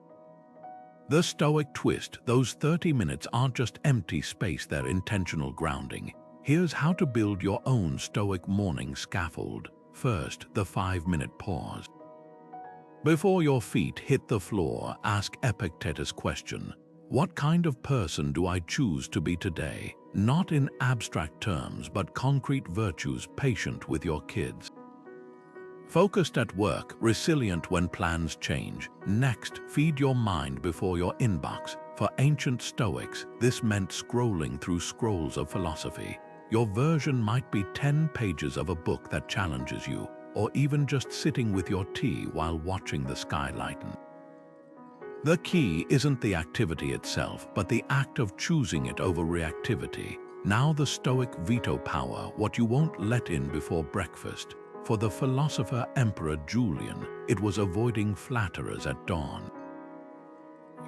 The Stoic twist: those 30 minutes aren't just empty space, they're intentional grounding. Here's how to build your own Stoic morning scaffold. First, the 5-minute pause. Before your feet hit the floor, ask Epictetus' question. What kind of person do I choose to be today? Not in abstract terms, but concrete virtues. Patient with your kids. Focused at work, resilient when plans change. Next, feed your mind before your inbox. For ancient Stoics, this meant scrolling through scrolls of philosophy. Your version might be 10 pages of a book that challenges you, or even just sitting with your tea while watching the sky lighten. The key isn't the activity itself, but the act of choosing it over reactivity. Now the Stoic veto power, what you won't let in before breakfast. For the philosopher Emperor Julian, it was avoiding flatterers at dawn.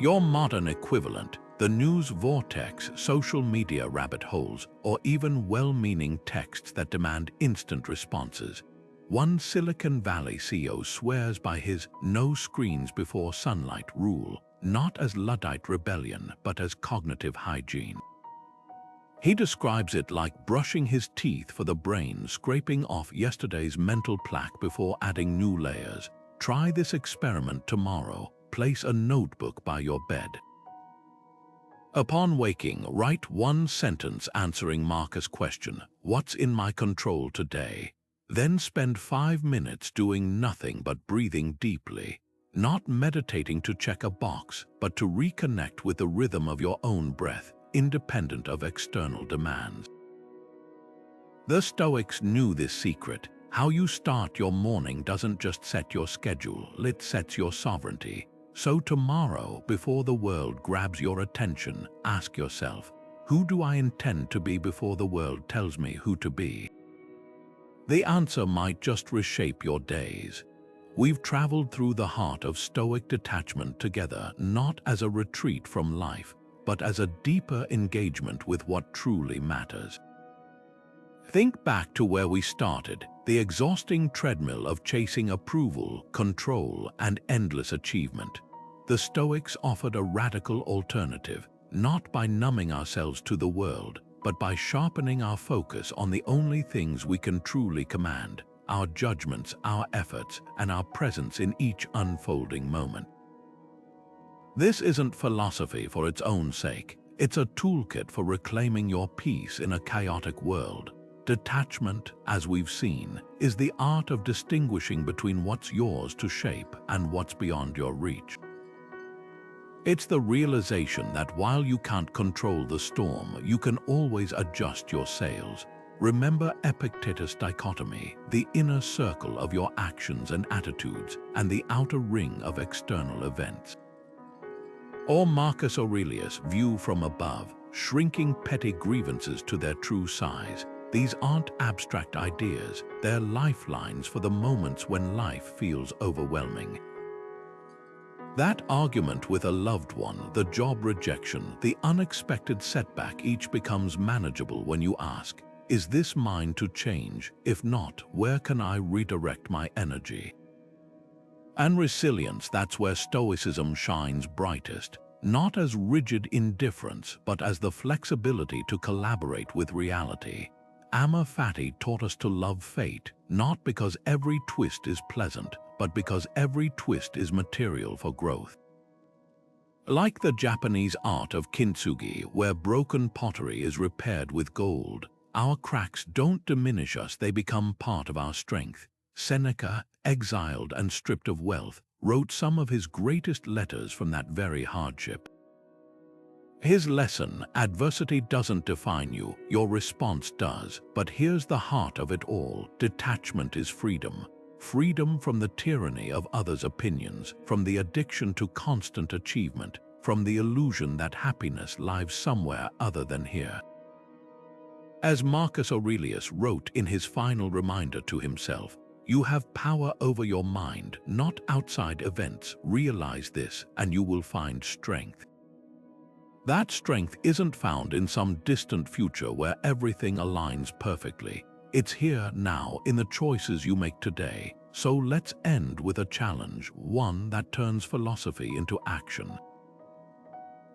Your modern equivalent, the news vortex, social media rabbit holes, or even well-meaning texts that demand instant responses. One Silicon Valley CEO swears by his "no screens before sunlight" rule, not as Luddite rebellion, but as cognitive hygiene. He describes it like brushing his teeth for the brain, scraping off yesterday's mental plaque before adding new layers. Try this experiment tomorrow. Place a notebook by your bed. Upon waking, write one sentence answering Marcus' question, "What's in my control today?" Then spend 5 minutes doing nothing but breathing deeply, not meditating to check a box, but to reconnect with the rhythm of your own breath, independent of external demands. The Stoics knew this secret. How you start your morning doesn't just set your schedule, it sets your sovereignty. So tomorrow, before the world grabs your attention, ask yourself, who do I intend to be before the world tells me who to be? The answer might just reshape your days. We've traveled through the heart of Stoic detachment together, not as a retreat from life, but as a deeper engagement with what truly matters. Think back to where we started, the exhausting treadmill of chasing approval, control, and endless achievement. The Stoics offered a radical alternative, not by numbing ourselves to the world, but by sharpening our focus on the only things we can truly command: our judgments, our efforts, and our presence in each unfolding moment. This isn't philosophy for its own sake. It's a toolkit for reclaiming your peace in a chaotic world. Detachment, as we've seen, is the art of distinguishing between what's yours to shape and what's beyond your reach. It's the realization that while you can't control the storm, you can always adjust your sails. Remember Epictetus' dichotomy, the inner circle of your actions and attitudes, and the outer ring of external events. Or Marcus Aurelius' view from above, shrinking petty grievances to their true size. These aren't abstract ideas, they're lifelines for the moments when life feels overwhelming. That argument with a loved one, the job rejection, the unexpected setback, each becomes manageable when you ask, is this mine to change? If not, where can I redirect my energy? And resilience, that's where Stoicism shines brightest, not as rigid indifference, but as the flexibility to collaborate with reality. Amor Fati taught us to love fate, not because every twist is pleasant, but because every twist is material for growth. Like the Japanese art of kintsugi, where broken pottery is repaired with gold, our cracks don't diminish us, they become part of our strength. Seneca, exiled and stripped of wealth, wrote some of his greatest letters from that very hardship. His lesson, adversity doesn't define you, your response does. But here's the heart of it all: detachment is freedom. Freedom from the tyranny of others' opinions, from the addiction to constant achievement, from the illusion that happiness lies somewhere other than here. As Marcus Aurelius wrote in his final reminder to himself, you have power over your mind, not outside events. Realize this, and you will find strength. That strength isn't found in some distant future where everything aligns perfectly. It's here now, in the choices you make today. So let's end with a challenge, one that turns philosophy into action.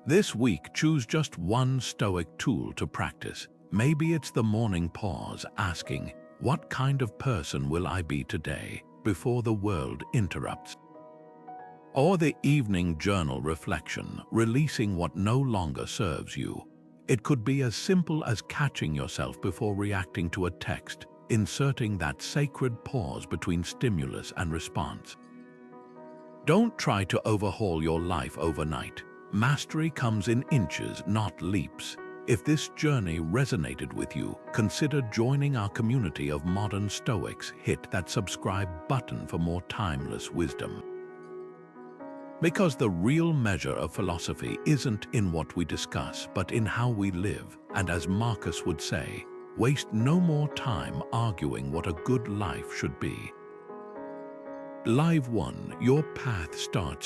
This week, choose just one Stoic tool to practice. Maybe it's the morning pause, asking, what kind of person will I be today, before the world interrupts? Or the evening journal reflection, releasing what no longer serves you. It could be as simple as catching yourself before reacting to a text, inserting that sacred pause between stimulus and response. Don't try to overhaul your life overnight. Mastery comes in inches, not leaps. If this journey resonated with you, consider joining our community of modern Stoics. Hit that subscribe button for more timeless wisdom. Because the real measure of philosophy isn't in what we discuss, but in how we live. And as Marcus would say, waste no more time arguing what a good life should be. Live 1, your path starts